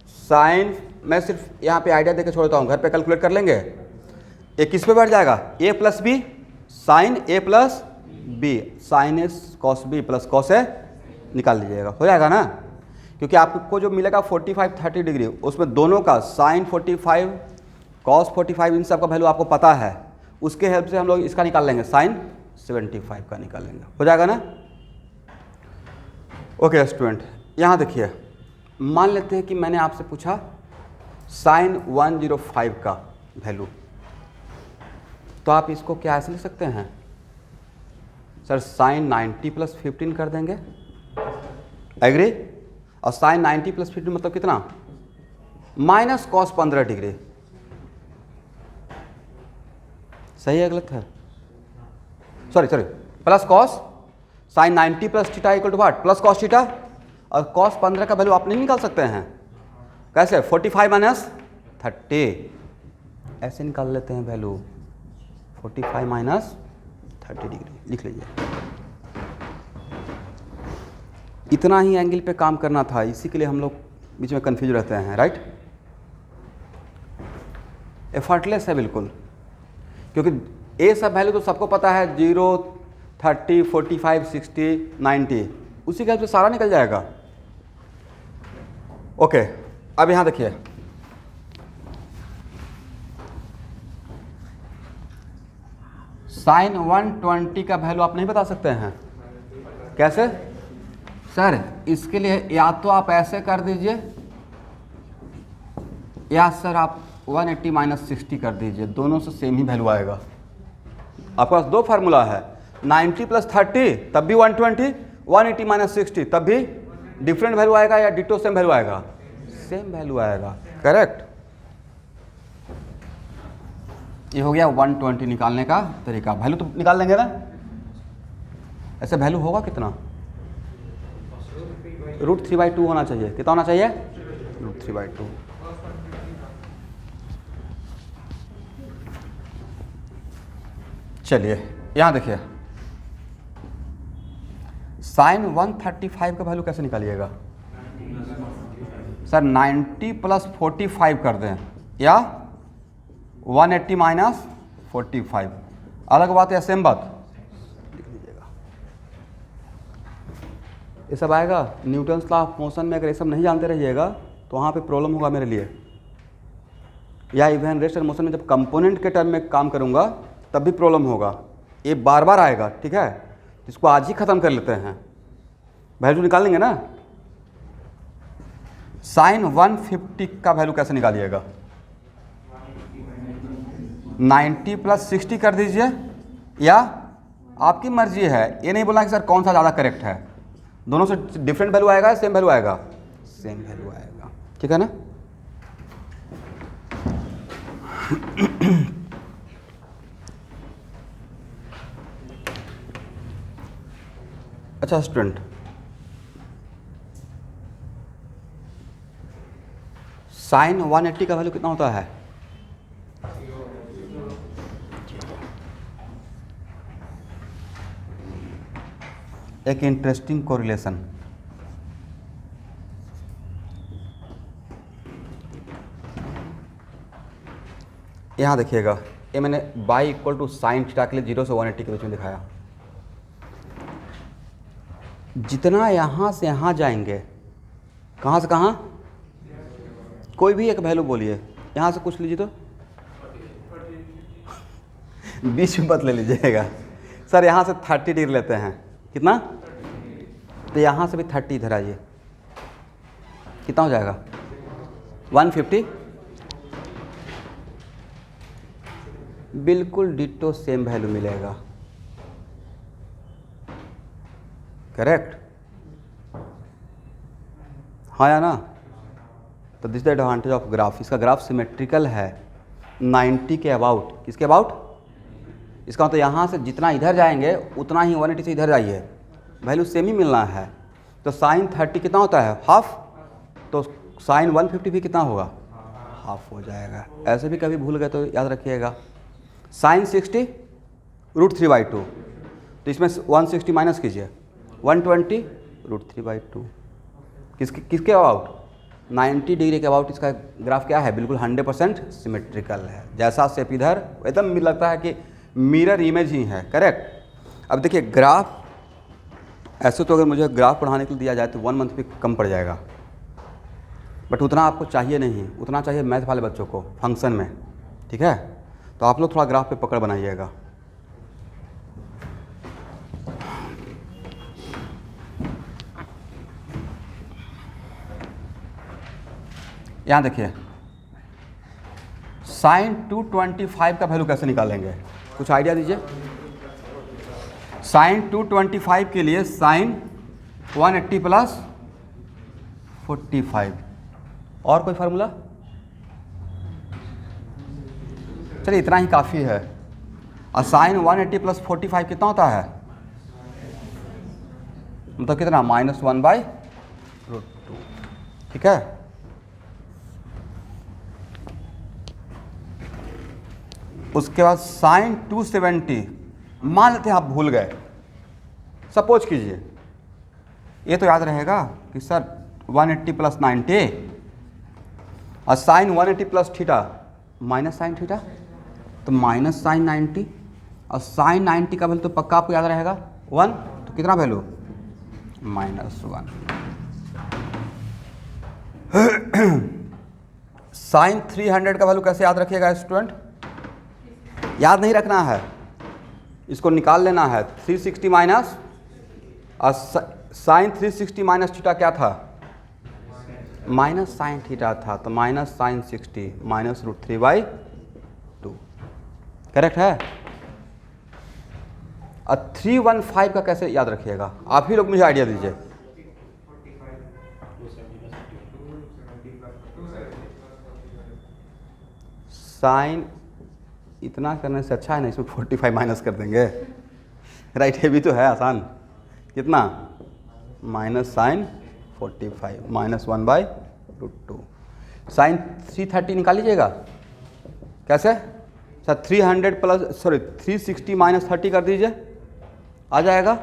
साइन, मैं सिर्फ यहाँ पे आइडिया देकर छोड़ता हूँ, घर पे कैलकुलेट कर लेंगे। ये किस पे बैठ जाएगा? a plus B sine a plus B sine A cos B plus cos A निकाल लीजिएगा, हो जाएगा ना। क्योंकि आपको जो मिलेगा 45 30 डिग्री, उसमें दोनों का साइन 45 cos 45 इन सब का वैल्यू आपको पता है, उसके हेल्प से हम लोग इसका निकाल लेंगे, sin 75 का निकाल लेंगे, हो जाएगा ना। ओके स्टूडेंट, यहाँ देखिए, मान लेते हैं कि मैंने आपसे पूछा sin 105 का वैल्यू, तो आप इसको क्या ऐसे लिख सकते हैं सर, sin 90 + 15 कर देंगे, एग्री। और sin 90 + 15 मतलब कितना, माइनस cos 15 डिग्री, सही है गलत है, sorry plus cos sin 90 + theta equal to what, plus cos theta. और cos 15 का वैल्यू आप नहीं निकाल सकते हैं, कैसे, 45 - 30, ऐसे निकाल लेते हैं वैल्यू, 45 - 30 डिग्री लिख लीजिए। इतना ही एंगल पे काम करना था, इसी के लिए हम लोग बीच में कंफ्यूज रहते हैं, राइट। एफर्टलेस है बिल्कुल, क्योंकि ये सब वैल्यू तो सबको पता है, 0, 30, 45, 60, 90, उसी के हेल्प से सारा निकल जाएगा। ओके, अब यहाँ देखिए, sin 120 का वैल्यू आप नहीं बता सकते हैं, कैसे सर, इसके लिए या तो आप ऐसे कर दीजिए, या सर आप 180 - 60 कर दीजिए, दोनों से सेम ही वैल्यू आएगा। आपके पास दो फार्मूला है, 90 + 30 तब भी 120, 180 - 60 तब भी डिफरेंट वैल्यू आएगा या डिटो सेम वैल्यू आएगा, सेम वैल्यू आएगा, करेक्ट। ये हो गया 120 निकालने का तरीका, वैल्यू तो निकाल लेंगे ना, ऐसे वैल्यू होगा कितना, √3/2 होना चाहिए, कितना होना चाहिए, √3/2। चलिए यहाँ देखिए, sin 135 का वैल्यू कैसे निकालिएगा सर, 90 + 45 कर दें, या 180 - 45, अलग बात है, सेम बात लिख लीजिएगा। ये सब आएगा न्यूटन्स लॉ ऑफ मोशन में, अगर ये सब नहीं जानते रहिएगा तो वहाँ पे प्रॉब्लम होगा मेरे लिए, या इवन रेस्ट एंड मोशन में जब कंपोनेंट के टर्म में काम करूँगा तब भी प्रॉब्लम होगा, ये बार बार आएगा, ठीक है। इसको आज ही ख़त्म कर लेते हैं, वैल्यू निकाल लेंगे ना। sin 150 का वैल्यू कैसे निकालिएगा, 90 + 60 कर दीजिए, या आपकी मर्जी है, ये नहीं बोलना कि सर कौन सा ज़्यादा करेक्ट है, दोनों से डिफरेंट वैल्यू आएगा, सेम वैल्यू आएगा, सेम वैल्यू आएगा, ठीक है ना। अच्छा स्टूडेंट, sin 180 का वैल्यू कितना होता है, एक इंटरेस्टिंग कोरिलेशन, यहाँ देखिएगा, ये मैंने y = sin थीटा के लिए 0 से 180 के बीच में दिखाया, जितना यहाँ से यहाँ जाएंगे, कहाँ से कहाँ, कोई भी एक वैल्यू बोलिए, यहाँ से कुछ लीजिए तो बीच में मत ले लीजिएगा सर, यहाँ से 30 डिग्री लेते हैं, कितना, तो यहाँ से भी 30 इधर आइए, कितना हो जाएगा 150, बिल्कुल डिटो सेम वैल्यू मिलेगा, करेक्ट, हाँ या ना। तो this the advantage of graph, इसका ग्राफ सिमेट्रिकल है 90 के अबाउट, किसके अबाउट, इसका मतलब यहाँ से जितना इधर जाएंगे उतना ही 180 से इधर जाइए, वैल्यू सेम ही मिलना है। तो sin 30 कितना होता है, हाफ, तो sin 150 भी कितना होगा, हाफ हो जाएगा। ऐसे भी कभी भूल गए तो याद रखिएगा, sin 60 √3/2, तो इसमें 160 माइनस कीजिए, 120 √3/2, किसके अबाउट, 90 डिग्री के अबाउट इसका ग्राफ क्या है, बिल्कुल 100% सिमेट्रिकल है, जैसा शेप इधर एकदम लगता है कि मिरर इमेज ही है, करेक्ट। अब देखिए ग्राफ, ऐसे तो अगर मुझे ग्राफ पढ़ाने के लिए दिया जाए तो 1 मंथ भी कम पड़ जाएगा, बट उतना आपको चाहिए नहीं, उतना चाहिए मैथ वाले बच्चों को फंक्शन में, ठीक है, तो आप लोग थोड़ा ग्राफ पे पकड़ बनाइएगा। यहाँ देखिए साइन 225 का वैल्यू कैसे निकालेंगे, कुछ आइडिया दीजिए। साइन 225 के लिए साइन 180 प्लस 45, और कोई फार्मूला? चलिए इतना ही काफ़ी है। और साइन 180 प्लस 45 कितना होता है, मतलब कितना, -1/√2। ठीक है, उसके बाद साइन 270, मान लेते हैं आप भूल गए, सपोज कीजिए, ये तो याद रहेगा कि सर 180 प्लस 90 और sine 180 plus theta minus sine theta, तो माइनस साइन 90 और साइन 90 का वैल्यू तो पक्का आपको याद रहेगा 1, तो कितना वैल्यू, -1। साइन 300 का वैल्यू कैसे याद रखिएगा स्टूडेंट, याद नहीं रखना है, इसको निकाल लेना है। 360 माइनस, और साइन 360 माइनस थीटा क्या था, माइनस साइन थीटा था, तो माइनस साइन 60 -√3/2, करेक्ट है। और 315 का कैसे याद रखिएगा, आप ही लोग मुझे आइडिया दीजिए। साइन इतना करने से अच्छा है ना, इसमें 45 माइनस कर देंगे, राइट, ये भी तो है आसान। कितना, माइनस साइन 45 -1/√2। साइन 330 निकाल लीजिएगा, कैसे सर, 360 माइनस 30 कर दीजिए, आ जाएगा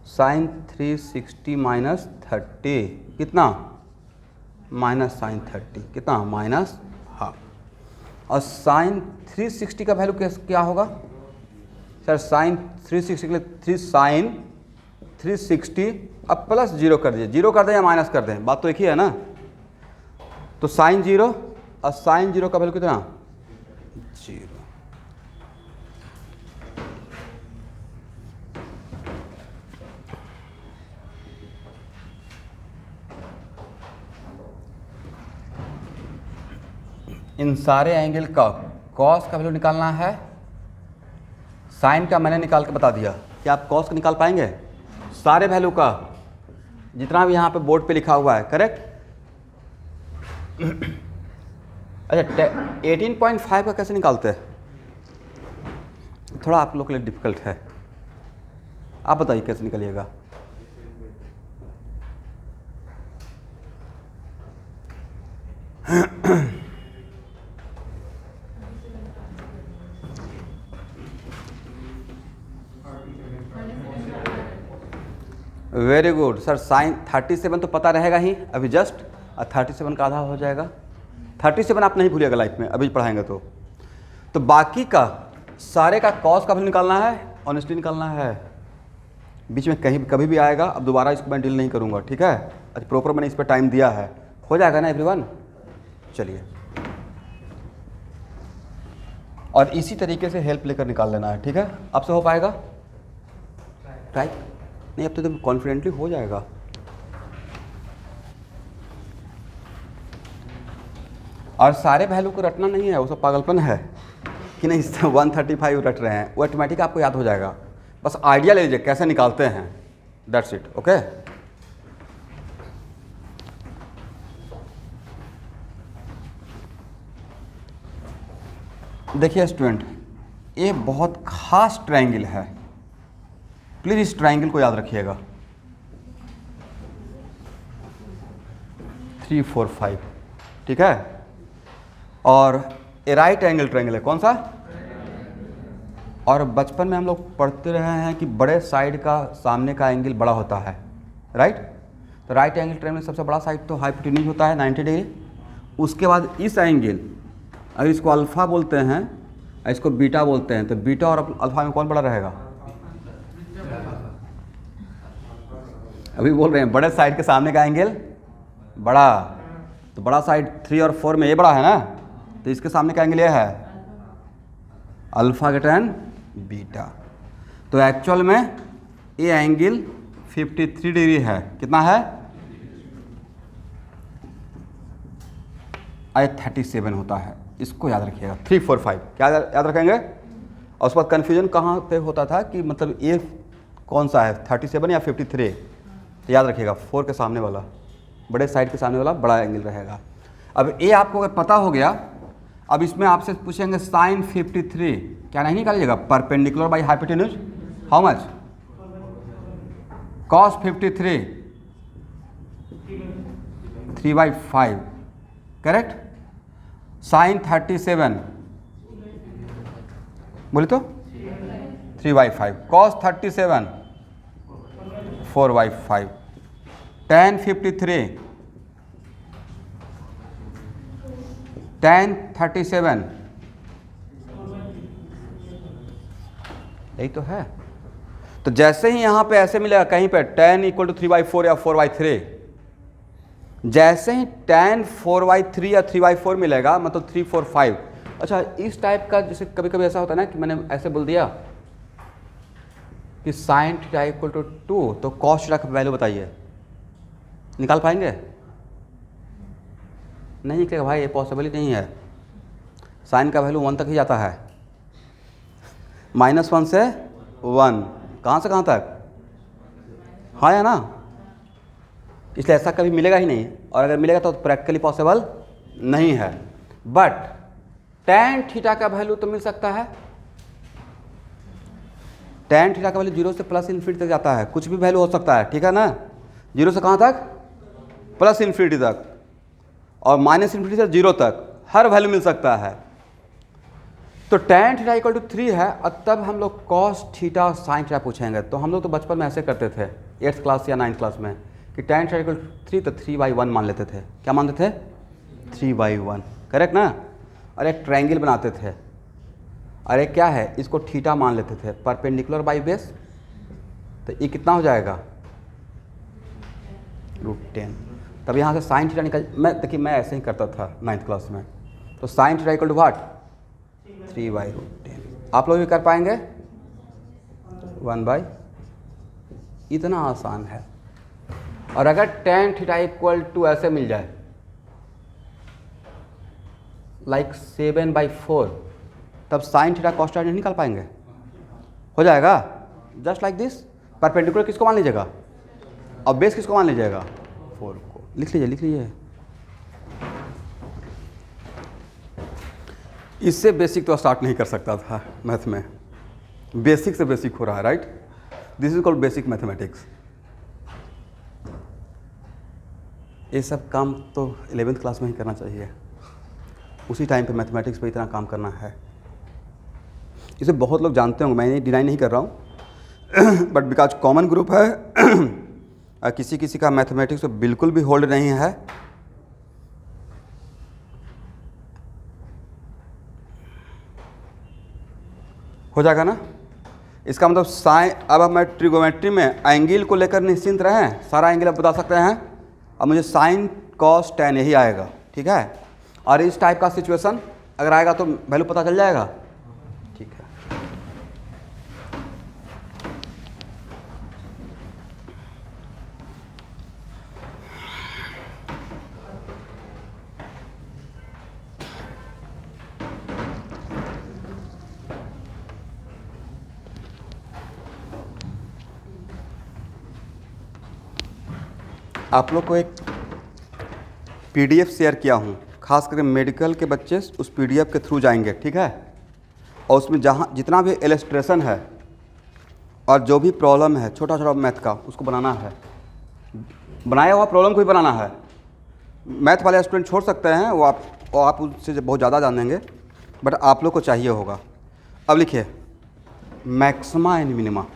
साइन 360 माइनस 30 कितना, माइनस साइन 30 कितना, -1/2। और साइन 360 का वैल्यू क्या होगा सर, साइन 360 के लिए 3 साइन 360, अब प्लस 0 कर दीजिए, 0 कर दें या माइनस कर दें, बात तो एक ही है ना। तो साइन 0 और साइन 0 का वैल्यू कितना, 0। इन सारे एंगल का कॉस का वैल्यू निकालना है। साइन का मैंने निकाल के बता दिया, क्या आप कॉस का निकाल पाएंगे, सारे वैल्यू का, जितना भी यहाँ पे बोर्ड पे लिखा हुआ है, करेक्ट। अच्छा 18.5 का कैसे निकालते हैं, थोड़ा आप लोग के लिए डिफिकल्ट है, आप बताइए कैसे निकलिएगा। वेरी गुड सर, साइन 37 तो पता रहेगा ही अभी जस्ट, और 37 का आधा हो जाएगा, 37 आप नहीं भूलिएगा लाइफ में, अभी पढ़ाएंगे तो बाकी का सारे का कॉस का भी निकालना है, ऑनेस्टली निकालना है, बीच में कहीं कभी भी आएगा, अब दोबारा इसको मैं डील नहीं करूँगा, ठीक है। अच्छा प्रॉपर मैंने इस पर टाइम दिया है, हो जाएगा ना एवरीवन, चलिए। और इसी तरीके से हेल्प लेकर निकाल लेना है, ठीक है, अब से हो पाएगा, राइट, नहीं अब तो एकदम कॉन्फिडेंटली हो जाएगा। और सारे वैल्यू को रटना नहीं है, वो सब पागलपन है कि नहीं 135 रट रहे हैं, वो ऑटोमेटिक आपको याद हो जाएगा, बस आइडिया ले लीजिए कैसे निकालते हैं, दैट्स इट, ओके। देखिए स्टूडेंट, ये बहुत खास ट्रायंगल है, प्लीज इस ट्रायंगल को याद रखिएगा, 3 4 5, ठीक है। और ये राइट एंगल ट्रायंगल है, कौन सा, और बचपन में हम लोग पढ़ते रहे हैं कि बड़े साइड का सामने का एंगल बड़ा होता है, राइट। तो राइट एंगल ट्रायंगल सबसे बड़ा साइड तो हाइपोटेन्यूज होता है 90 डिग्री, उसके बाद इस एंगल, अगर इसको अल्फ़ा बोलते हैं, इसको बीटा बोलते हैं, तो बीटा और अल्फ़ा में कौन बड़ा रहेगा, अभी बोल रहे हैं बड़े साइड के सामने का एंगल बड़ा, तो बड़ा साइड 3 और 4 में ये बड़ा है ना, तो इसके सामने का एंगल ये है अल्फा ग्रेटर देन बीटा। तो एक्चुअल में ये एंगल 53 डिग्री है। कितना है? आई 37 होता है। इसको याद रखिएगा 345 क्या याद रखेंगे। और उस बाद कन्फ्यूजन कहाँ पे होता था कि मतलब ये कौन सा है 37 या 53। तो याद रखिएगा 4 के सामने वाला, बड़े साइड के सामने वाला बड़ा एंगल रहेगा। अब ये आपको अगर पता हो गया, अब इसमें आपसे पूछेंगे साइन 53 क्या नहीं निकालिएगा, perpendicular by hypotenuse how much, cos 53 3/5 correct, sine 37 बोले तो 3/5, कॉस 37 4/5, tan 53 tan 37 यही तो है। तो जैसे ही यहाँ पे ऐसे मिलेगा कहीं पे tan = 3/4 या 4/3, जैसे ही tan 4/3 या 3/4 मिलेगा मतलब 3, 4, 5। अच्छा इस टाइप का जैसे कभी कभी ऐसा होता है ना कि मैंने ऐसे बोल दिया कि साइन थीटा = 2 तो कॉस थीटा का वैल्यू बताइए, निकाल पाएंगे? नहीं निकलेगा भाई, ये पॉसिबल ही नहीं है। साइन का वैल्यू 1 तक ही जाता है, -1 से 1, कहाँ से कहाँ तक, हाँ या ना। इसलिए ऐसा कभी मिलेगा ही नहीं, और अगर मिलेगा तो प्रैक्टिकली पॉसिबल नहीं है। बट tan थीटा का वैल्यू तो मिल सकता है। tan थीटा का वैल्यू 0 से +∞ तक जाता है, कुछ भी वैल्यू हो सकता है, ठीक है ना। 0 से कहाँ तक, +∞ तक, और -∞ से 0 तक हर वैल्यू मिल सकता है। तो tan थीटा = 3 है, और तब हम लोग cos थीटा और sin थीटा पूछेंगे। तो हम लोग तो बचपन में ऐसे करते थे 8th क्लास या 9th क्लास में कि tan थीटा = 3 तो 3/1 मान लेते थे। क्या मानते थे? 3/1 करेक्ट ना। और एक ट्रायंगल बनाते थे, और एक क्या है इसको थीटा मान लेते थे, परपेंडिकुलर बाई बेस। तो ये कितना हो जाएगा √10। तब यहाँ से साइन थीटा निकल, मैं देखिए मैं ऐसे ही करता था 9th क्लास में। तो साइन थीटा = व्हाट 3/√10। आप लोग भी कर पाएंगे 1/, इतना आसान है। और अगर tan थीटा = ऐसे मिल जाए लाइक 7/4, तब साइन थीटा कॉस थीटा नहीं निकाल पाएंगे, हो जाएगा जस्ट लाइक दिस। परपेंडिकुलर किसको मान लीजिएगा, और बेस किसको मान लीजिएगा, 4 को। लिख लीजिए लिख लीजिए। इससे बेसिक तो स्टार्ट नहीं कर सकता था मैथ में, बेसिक से बेसिक हो रहा है, right. This is called basic mathematics. ये सब काम तो 11th क्लास में ही करना चाहिए, उसी टाइम पे मैथमेटिक्स पे इतना काम करना है। इसे बहुत लोग जानते होंगे, मैं डिनाई नहीं कर रहा हूँ बट बिकॉज कॉमन ग्रुप है और किसी किसी का मैथमेटिक्स तो बिल्कुल भी होल्ड नहीं है। हो जाएगा ना। इसका मतलब साइन, अब मैं ट्रिगोमेट्री में एंगल को लेकर निश्चिंत रहें, सारा एंगल आप बता सकते हैं। अब मुझे साइन कॉस टैन यही आएगा, ठीक है। और इस टाइप का सिचुएशन अगर आएगा तो वैल्यू पता चल जाएगा, ठीक है। आप लोग को एक PDF शेयर किया हूँ, खास करके मेडिकल के बच्चे उस PDF के थ्रू जाएंगे, ठीक है। और उसमें जहाँ जितना भी इलस्ट्रेशन है और जो भी प्रॉब्लम है छोटा छोटा मैथ का, उसको बनाना है, बनाया हुआ प्रॉब्लम को ही बनाना है। मैथ वाले स्टूडेंट छोड़ सकते हैं, वो आप उससे बहुत ज़्यादा जान देंगे, बट आप लोग को चाहिए होगा। अब लिखिए maxima and minima.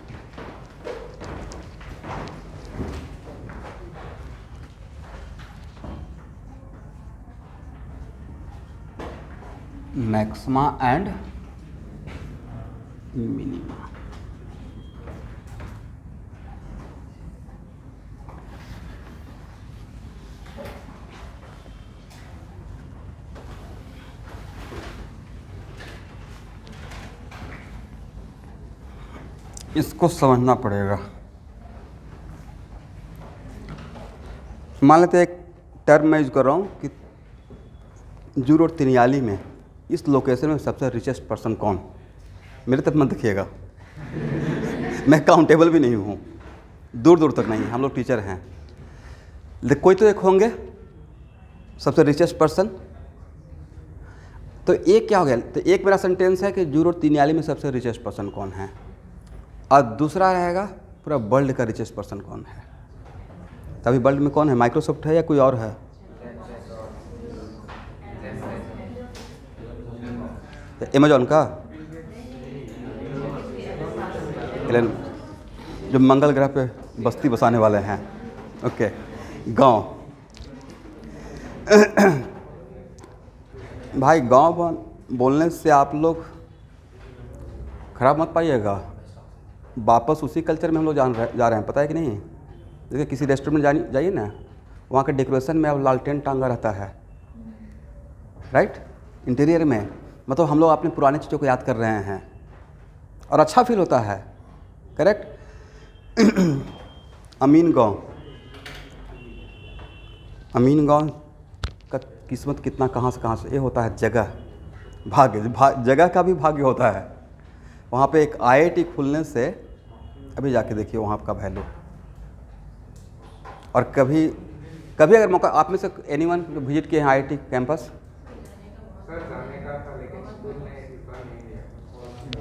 Maxima and minima. इसको समझना पड़ेगा। मान लेते एक टर्म मैं यूज कर रहा हूँ कि जू रोड तिनियाली में इस लोकेशन में सबसे रिचेस्ट पर्सन कौन। मेरे तरफ मत देखिएगा, मैं काउंटेबल भी नहीं हूँ, दूर दूर तक नहीं, हम लोग टीचर हैं। कोई तो एक होंगे सबसे रिचेस्ट पर्सन। तो एक क्या हो गया, तो एक मेरा सेंटेंस है कि जू रोड तिनियाली में सबसे रिचेस्ट पर्सन कौन है, और दूसरा रहेगा पूरा वर्ल्ड का रिचेस्ट पर्सन कौन है। तभी वर्ल्ड में कौन है, माइक्रोसॉफ्ट है या कोई और है? अमेजॉन का, जो मंगल ग्रह पे बस्ती बसाने वाले हैं। ओके, गांव भाई गांव बोलने से आप लोग खराब मत पाइएगा, वापस उसी कल्चर में हम लोग जा रहे हैं, पता है कि नहीं। देखिए किसी रेस्टोरेंट में जाइए ना, वहाँ के डेकोरेशन में अब लालटेन टांगा रहता है, राइट, इंटीरियर में। मतलब हम लोग अपने पुराने चीज़ों को याद कर रहे हैं और अच्छा फील होता है, करेक्ट। अमीन गांव का किस्मत कितना कहाँ से ये होता है, जगह भाग्य, जगह का भी भाग्य होता है। वहाँ पे एक IIT खुलने से अभी जाके देखिए वहाँ का वैल्यू। और कभी अगर मौका, आप में से एनीवन विजिट किए हैं IIT कैंपस? सर जाने का था लेकिन स्कूल ने इस बार नहीं लिया,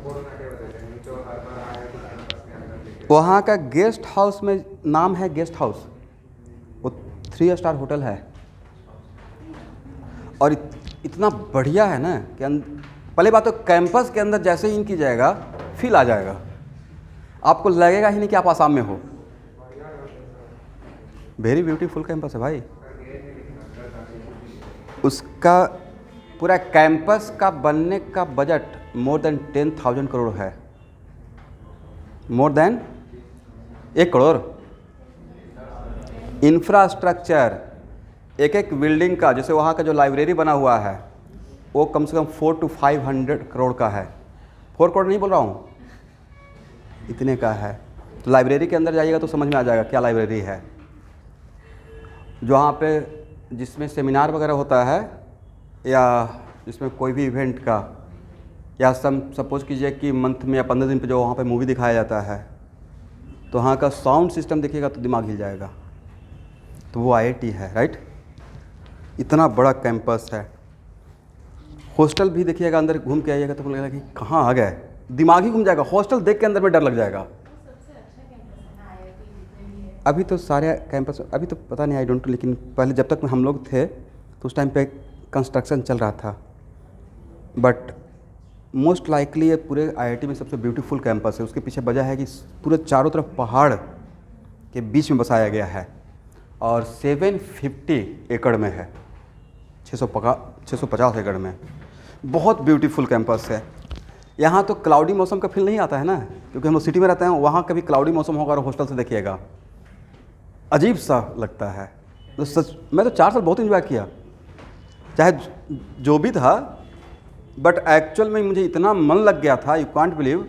कोरोना के वजह से, नहीं तो हर बार IIT कैंपस के अंदर लेके। वहाँ का गेस्ट हाउस में नाम है गेस्ट हाउस, वो 3 स्टार होटल है और इतना बढ़िया है ना कि पहले बात तो कैंपस के अंदर जैसे ही इन की जाएगा फील आ जाएगा, आपको लगेगा ही नहीं कि आप आसाम में हो। वेरी ब्यूटीफुल कैंपस है भाई। उसका पूरा कैंपस का बनने का बजट मोर देन 10,000 करोड़ है, मोर देन 1 करोड़। इंफ्रास्ट्रक्चर एक एक बिल्डिंग का, जैसे वहाँ का जो लाइब्रेरी बना हुआ है वो कम से कम 400 to 500 करोड़ का है। 4 करोड़ नहीं बोल रहा हूँ, इतने का है। तो लाइब्रेरी के अंदर जाइएगा तो समझ में आ जाएगा क्या लाइब्रेरी है। जो वहाँ पे जिसमें सेमिनार वगैरह होता है या जिसमें कोई भी इवेंट का, या सपोज कीजिए कि मंथ में या 15 दिन पे जो वहाँ पे मूवी दिखाया जाता है, तो वहाँ का साउंड सिस्टम देखिएगा तो दिमाग हिल जाएगा। तो वो IIT है, राइट। इतना बड़ा कैंपस है। हॉस्टल भी देखिएगा, अंदर घूम के आइएगा तो लगेगा कि कहाँ आ गए, दिमाग ही घूम जाएगा। हॉस्टल देख के अंदर में डर लग जाएगा। अभी तो सारे कैंपस, अभी तो पता नहीं, आई डोंट, लेकिन पहले जब तक हम लोग थे तो उस टाइम पे कंस्ट्रक्शन चल रहा था। बट मोस्ट लाइकली ये पूरे IIT में सबसे ब्यूटीफुल कैंपस है। उसके पीछे वजह है कि पूरे चारों तरफ पहाड़ के बीच में बसाया गया है और 750 एकड़ में है, 650 एकड़ में। बहुत ब्यूटीफुल कैंपस है। यहाँ तो क्लाउडी मौसम का फील नहीं आता है ना, क्योंकि हम लोग सिटी में रहते हैं। वहाँ कभी क्लाउडी मौसम होगा और हॉस्टल से देखिएगा अजीब सा लगता है। तो सच, मैं तो 4 साल बहुत इन्जॉय किया, चाहे जो भी था। बट एक्चुअल में मुझे इतना मन लग गया था, यू कांट बिलीव,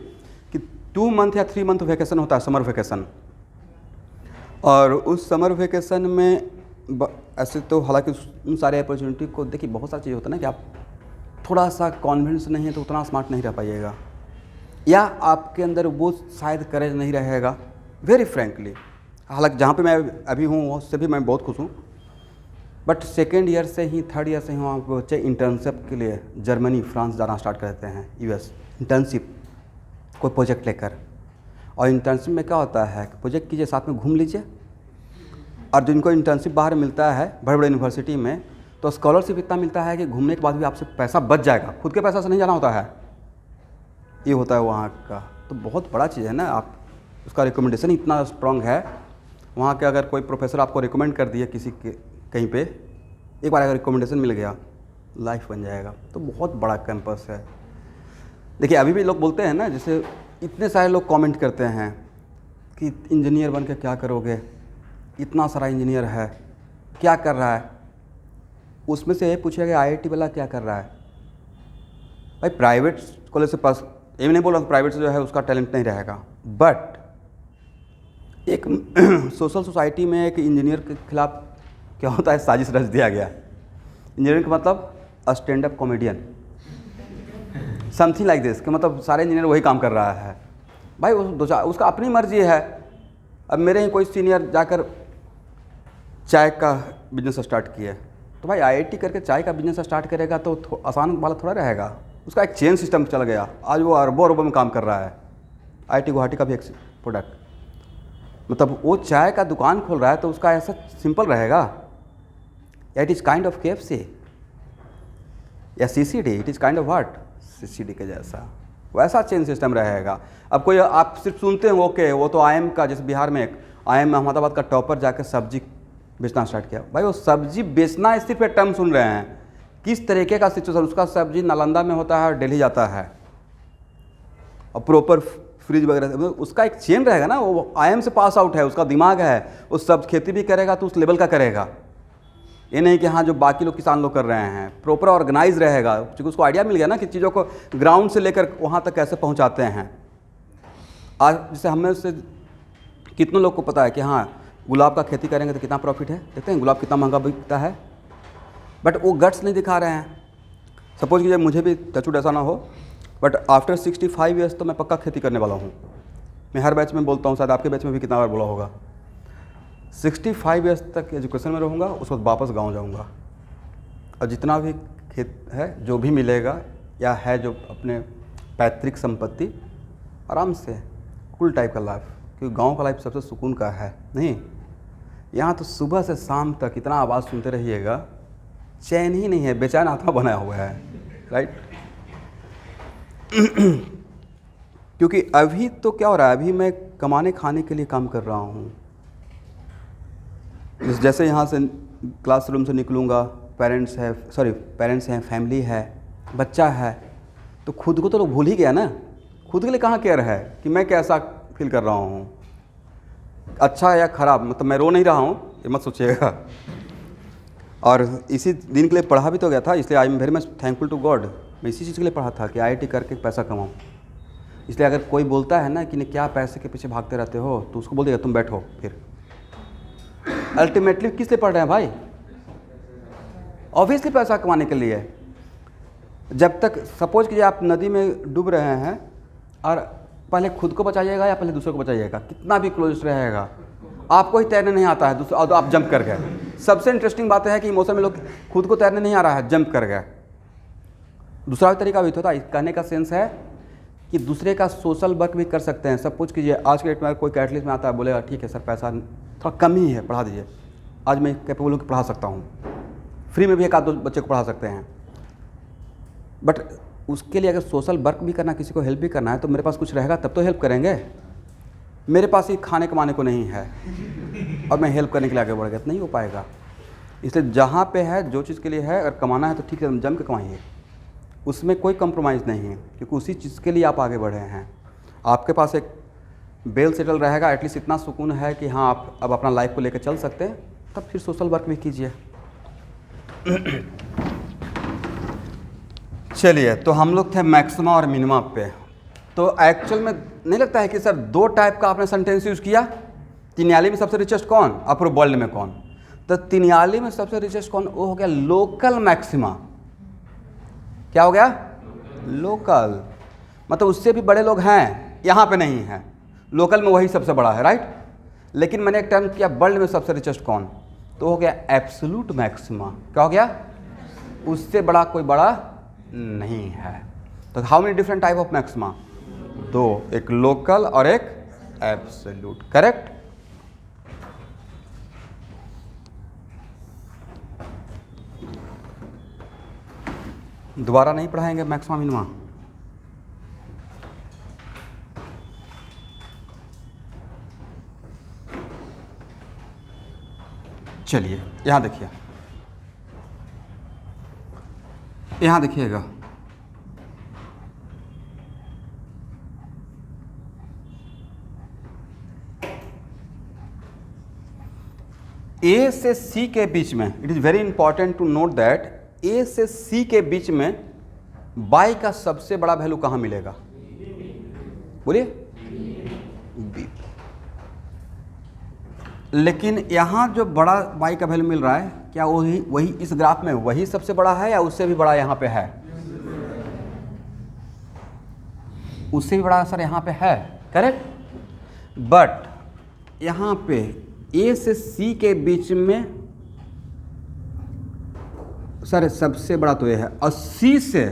कि 2 मंथ या 3 मंथ वैकेशन होता है, समर वैकेशन। और उस समर वैकेशन में ऐसे तो हालांकि उन सारे अपॉर्चुनिटी को देखिए, बहुत सारी चीज़ होता है ना कि आप थोड़ा सा कॉन्फिडेंस नहीं है तो उतना स्मार्ट नहीं रह पाइएगा, या आपके अंदर वो शायद करेज नहीं रहेगा, वेरी फ्रेंकली। हालांकि जहाँ पे मैं अभी हूँ उससे भी मैं बहुत खुश हूँ। बट 2nd ईयर से ही 3rd ईयर से ही वहाँ पे बच्चे इंटर्नशिप के लिए जर्मनी, फ्रांस जाना स्टार्ट करते हैं, US इंटर्नशिप, कोई प्रोजेक्ट लेकर। और इंटर्नशिप में क्या होता है कि प्रोजेक्ट कीजिए, साथ में घूम लीजिए। और जिनको इंटर्नशिप बाहर मिलता है बड़े बड़े यूनिवर्सिटी में, तो स्कॉलरशिप इतना मिलता है कि घूमने के बाद भी आपसे पैसा बच जाएगा, खुद के पैसा से नहीं जाना होता है। ये होता है वहाँ का, तो बहुत बड़ा चीज़ है ना। आप उसका रिकमेंडेशन इतना स्ट्रॉन्ग है वहाँ के। अगर कोई प्रोफेसर आपको रिकमेंड कर दिया किसी के कहीं पे, एक बार अगर रिकमेंडेशन मिल गया, लाइफ बन जाएगा। तो बहुत बड़ा कैंपस है। देखिए अभी भी लोग बोलते हैं ना, जैसे इतने सारे लोग कमेंट करते हैं कि इंजीनियर बन के क्या करोगे, इतना सारा इंजीनियर है, क्या कर रहा है। उसमें से ये पूछेगा IIT वाला क्या कर रहा है। भाई प्राइवेट कॉलेज से पास ये नहीं बोल रहा प्राइवेट से जो है उसका टैलेंट नहीं रहेगा, बट एक सोशल सोसाइटी में एक इंजीनियर के खिलाफ क्या होता है, साजिश रच दिया गया। इंजीनियर का मतलब stand up comedian, something like this, कि मतलब सारे इंजीनियर वही काम कर रहा है। भाई उसका अपनी मर्जी है। अब मेरे ही कोई सीनियर जाकर चाय का बिजनेस स्टार्ट किया, तो भाई आईआईटी करके चाय का बिजनेस स्टार्ट करेगा तो आसान वाला थोड़ा रहेगा। उसका एक चेन सिस्टम चल गया, आज वो अरबों अरबों में काम कर रहा है। आईआईटी गुवाहाटी का भी एक प्रोडक्ट, मतलब वो चाय का दुकान खोल रहा है तो उसका ऐसा सिंपल रहेगा, it is kind of KFC या CCD, it is kind of what, CCD के जैसा वैसा चेन सिस्टम रहेगा। अब कोई आप सिर्फ सुनते हैं ओके, वो तो IIM का, जैसे बिहार में एक IIM अहमदाबाद का टॉपर जाकर सब्जी बेचना स्टार्ट किया। भाई वो सब्जी बेचना सिर्फ एक टर्म सुन रहे हैं, किस तरीके का सिचुएशन, उसका सब्जी नालंदा में होता है और दिल्ली जाता है और प्रॉपर फ्रिज वगैरह, उसका एक चेन रहेगा ना। वो IIM से पास आउट है, उसका दिमाग है, वो सब खेती भी करेगा तो उस लेवल का करेगा। ये नहीं कि हाँ जो बाकी लोग किसान लोग कर रहे हैं, प्रॉपर ऑर्गेनाइज रहेगा, क्योंकि उसको आइडिया मिल गया ना कि चीज़ों को ग्राउंड से लेकर वहाँ तक कैसे पहुँचाते हैं। आज जैसे हमें उससे कितने लोग को पता है कि हाँ गुलाब का खेती करेंगे तो कितना प्रॉफिट है, देखते हैं गुलाब कितना महंगा बिकता है, बट वो गट्स नहीं दिखा रहे हैं। सपोज कीजिए मुझे भी टचवुड ऐसा ना हो, बट आफ्टर 65 ईयर्स तो मैं पक्का खेती करने वाला हूँ। मैं हर बैच में बोलता हूँ, शायद आपके बैच में भी कितना बार बोला होगा, 65 ईयर्स तक एजुकेशन में रहूँगा, उसके बाद वापस गाँव जाऊँगा और जितना भी खेत है जो भी मिलेगा या है जो अपने पैतृक संपत्ति, आराम से कुल टाइप का लाइफ, क्योंकि गांव का लाइफ सबसे सुकून का है। नहीं, यहाँ तो सुबह से शाम तक इतना आवाज़ सुनते रहिएगा, चैन ही नहीं है, बेचैन आत्मा बनाया हुआ है, राइट। क्योंकि अभी तो क्या हो रहा है, अभी मैं कमाने खाने के लिए काम कर रहा हूँ। जैसे यहाँ से क्लासरूम से निकलूँगा, पेरेंट्स हैं, फैमिली है, बच्चा है, तो खुद को तो लोग भूल ही गया ना। खुद के लिए कहाँ केयर है कि मैं कैसा फील कर रहा हूँ, अच्छा या ख़राब, मतलब मैं रो नहीं रहा हूँ, ये मत सोचिएगा। और इसी दिन के लिए पढ़ा भी तो गया था, इसलिए I am very much thankful to God. मैं इसी चीज़ के लिए पढ़ा था कि IIT करके पैसा कमाऊँ। इसलिए अगर कोई बोलता है ना कि क्या पैसे के पीछे भागते रहते हो, तो उसको बोल देगा तुम बैठो। फिर अल्टीमेटली किस लिए पढ़ रहे हैं भाई? ऑब्वियसली पैसा कमाने के लिए। जब तक सपोज कीजिए आप नदी में डूब रहे हैं और पहले खुद को बचाइएगा या पहले दूसरे को बचाइएगा, कितना भी क्लोज रहेगा, आपको ही तैरने नहीं आता है और तो आप जंप कर गए। सबसे इंटरेस्टिंग बात है कि मौसम में लोग खुद को तैरने नहीं आ रहा है, जंप कर गए। दूसरा तरीका भी होता है, कहने का सेंस है कि दूसरे का सोशल वर्क भी कर सकते हैं। सब कुछ कीजिए, आज के डेट में कोई कैटलिस्ट में आता है, बोलेगा ठीक है सर पैसा थोड़ा कम ही है, पढ़ा दीजिए, आज मैं कैपेबल हूँ कि पढ़ा सकता हूँ, फ्री में भी एक आध दो बच्चे को पढ़ा सकते हैं। बट उसके लिए अगर सोशल वर्क भी करना, किसी को हेल्प भी करना है, तो मेरे पास कुछ रहेगा तब तो हेल्प करेंगे। मेरे पास ही खाने कमाने को नहीं है और मैं हेल्प करने के लिए आगे बढ़ गया तो नहीं हो पाएगा। इसलिए जहाँ पे है, जो चीज़ के लिए है, अगर कमाना है तो ठीक है जम के कमाइए, उसमें कोई कंप्रोमाइज़ नहीं है, क्योंकि उसी चीज़ के लिए आप आगे बढ़े हैं। आपके पास एक बेल सेटल रहेगा, एटलीस्ट इतना सुकून है कि हाँ आप अब अपना लाइफ को लेकर चल सकते हैं, तब फिर सोशल वर्क भी कीजिए। चलिए, तो हम लोग थे मैक्सिमा और मिनिमा पे। तो एक्चुअल में नहीं लगता है कि सर दो टाइप का आपने सेंटेंस यूज़ किया, तिनियाली में सबसे रिचेस्ट कौन और पूरे वर्ल्ड में कौन? तो तिनियाली में सबसे रिचेस्ट कौन? वो हो गया लोकल मैक्सिमा। क्या हो गया? लोकल, मतलब उससे भी बड़े लोग हैं, यहाँ पे नहीं हैं, लोकल में वही सबसे बड़ा है, राइट। लेकिन मैंने एक टर्म किया वर्ल्ड में सबसे रिचेस्ट कौन, तो हो गया एब्सोल्यूट मैक्सिमा। क्या हो गया? उससे बड़ा कोई बड़ा नहीं है। तो how many different type of maxima? दो, एक लोकल और एक एब्सोल्यूट, करेक्ट। दोबारा नहीं पढ़ाएंगे मैक्सिमा मिनिमा? चलिए यहाँ देखिए, यहाँ देखिएगा, ए से सी के बीच में, it is very important to note that A से सी के बीच में बाई का सबसे बड़ा वैल्यू कहाँ मिलेगा? बोलिए बी। लेकिन यहाँ जो बड़ा y का वैल्यू मिल रहा है, क्या वही वही इस ग्राफ में वही सबसे बड़ा है या उससे भी बड़ा यहाँ पे है? उससे भी बड़ा सर यहाँ पे है, करेक्ट। बट यहाँ पे A से C के बीच में सर सबसे बड़ा तो ये है, और C से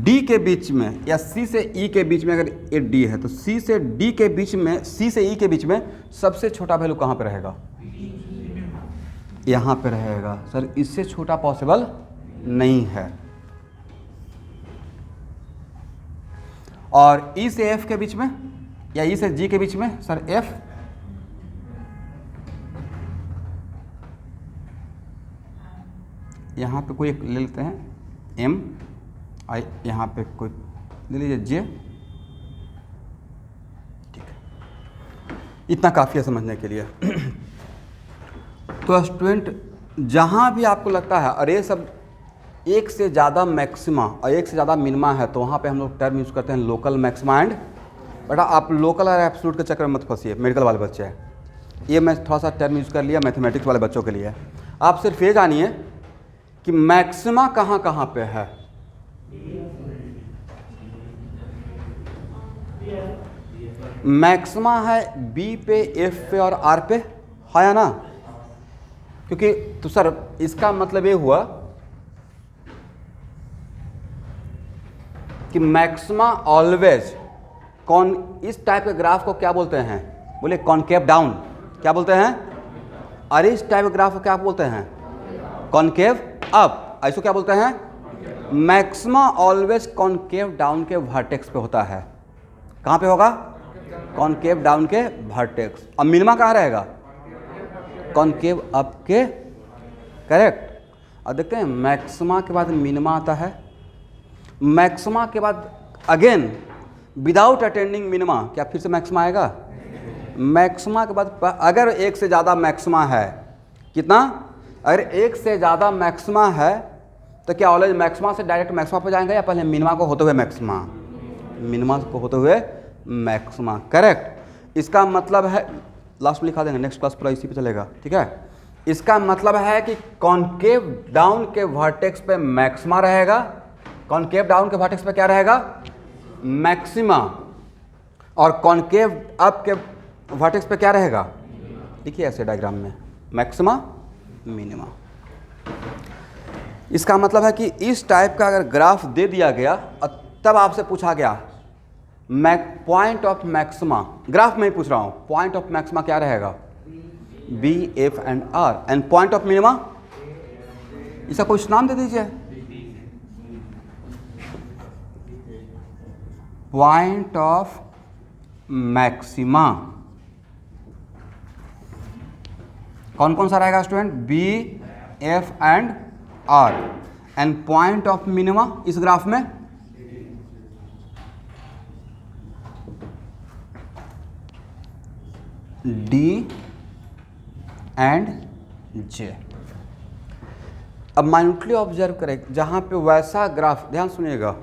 D के बीच में या C से E के बीच में अगर ये D है तो C से D के बीच में, C से E के बीच में सबसे छोटा वैल्यू कहाँ पे रहेगा? यहाँ पे रहेगा। सर इससे छोटा पॉसिबल नहीं है। और E से F के बीच में या E से G के बीच में सर F, यहाँ पे कोई एक ले लेते हैं M, आई यहाँ पे कोई ले लीजिए J, ठीक है, इतना काफ़ी है समझने के लिए। तो स्टूडेंट जहाँ भी आपको लगता है और ये सब एक से ज़्यादा मैक्सिमा और एक से ज़्यादा मिनिमा है, तो वहाँ पे हम लोग टर्म यूज़ करते हैं लोकल मैक्सिमा एंड। बेटा आप लोकल और एब्सोल्यूट के चक्कर में मत फंसिए, मेडिकल वाले बच्चे हैं, ये मैं थोड़ा सा टर्म यूज़ कर लिया मैथमेटिक्स वाले बच्चों के लिए। आप सिर्फ ये जानिए कि मैक्सिमा कहाँ कहाँ पे है। मैक्सिमा है बी पे, एफ पे और आर पे, है या ना? क्योंकि तो सर इसका मतलब ये हुआ कि मैक्सिमा ऑलवेज कौन, इस टाइप के ग्राफ को क्या बोलते हैं? बोले कॉनकेव डाउन। क्या बोलते हैं? और इस टाइप के ग्राफ को क्या बोलते हैं? Concave up. ऐसे क्या बोलते हैं? मैक्सिमा ऑलवेज कॉनकेव डाउन के वर्टेक्स पे होता है। कहाँ पे होगा? कॉनकेव डाउन के वर्टेक्स। और मिनिमा कहाँ रहेगा? कॉनकेव अप के, करेक्ट। और देखते हैं मैक्सिमा के बाद मिनिमा आता है, मैक्सिमा के बाद अगेन विदाउट अटेंडिंग मिनिमा, क्या फिर से मैक्सिमा आएगा? मैक्सिमा के बाद अगर एक से ज़्यादा मैक्सिमा है, कितना? अगर एक से ज़्यादा मैक्सिमा है तो क्या ऑलवेज मैक्सिमा से डायरेक्ट मैक्सिमा पे जाएंगे या पहले मिनिमा को होते हुए मैक्सिमा? मिनिमा को होते हुए मैक्सिमा, करेक्ट। इसका मतलब है, लास्ट में लिखा देंगे, नेक्स्ट क्लास पूरा इसी पे चलेगा, ठीक है। इसका मतलब है कि कॉनकेव डाउन के वर्टेक्स पे मैक्सिमा रहेगा, कॉनकेव डाउन के वर्टेक्स पे क्या रहेगा? मैक्सिमा। और कॉनकेव अप के वर्टेक्स पे क्या रहेगा? देखिए ऐसे डायग्राम में मैक्सिमा मिनिमा। इसका मतलब है कि इस टाइप का अगर ग्राफ दे दिया गया और तब आपसे पूछा गया पॉइंट ऑफ मैक्सिमा, ग्राफ में ही पूछ रहा हूं, पॉइंट ऑफ मैक्सिमा क्या रहेगा? B, F and R. And point of minima, इसका कुछ नाम दे दीजिए। पॉइंट ऑफ मैक्सिमा कौन कौन सा रहेगा student? B, F and R. And point of minima इस ग्राफ में डी एंड जे। अब माइन्यूटली ऑब्जर्व करें, जहां पे वैसा ग्राफ, ध्यान सुनिएगा,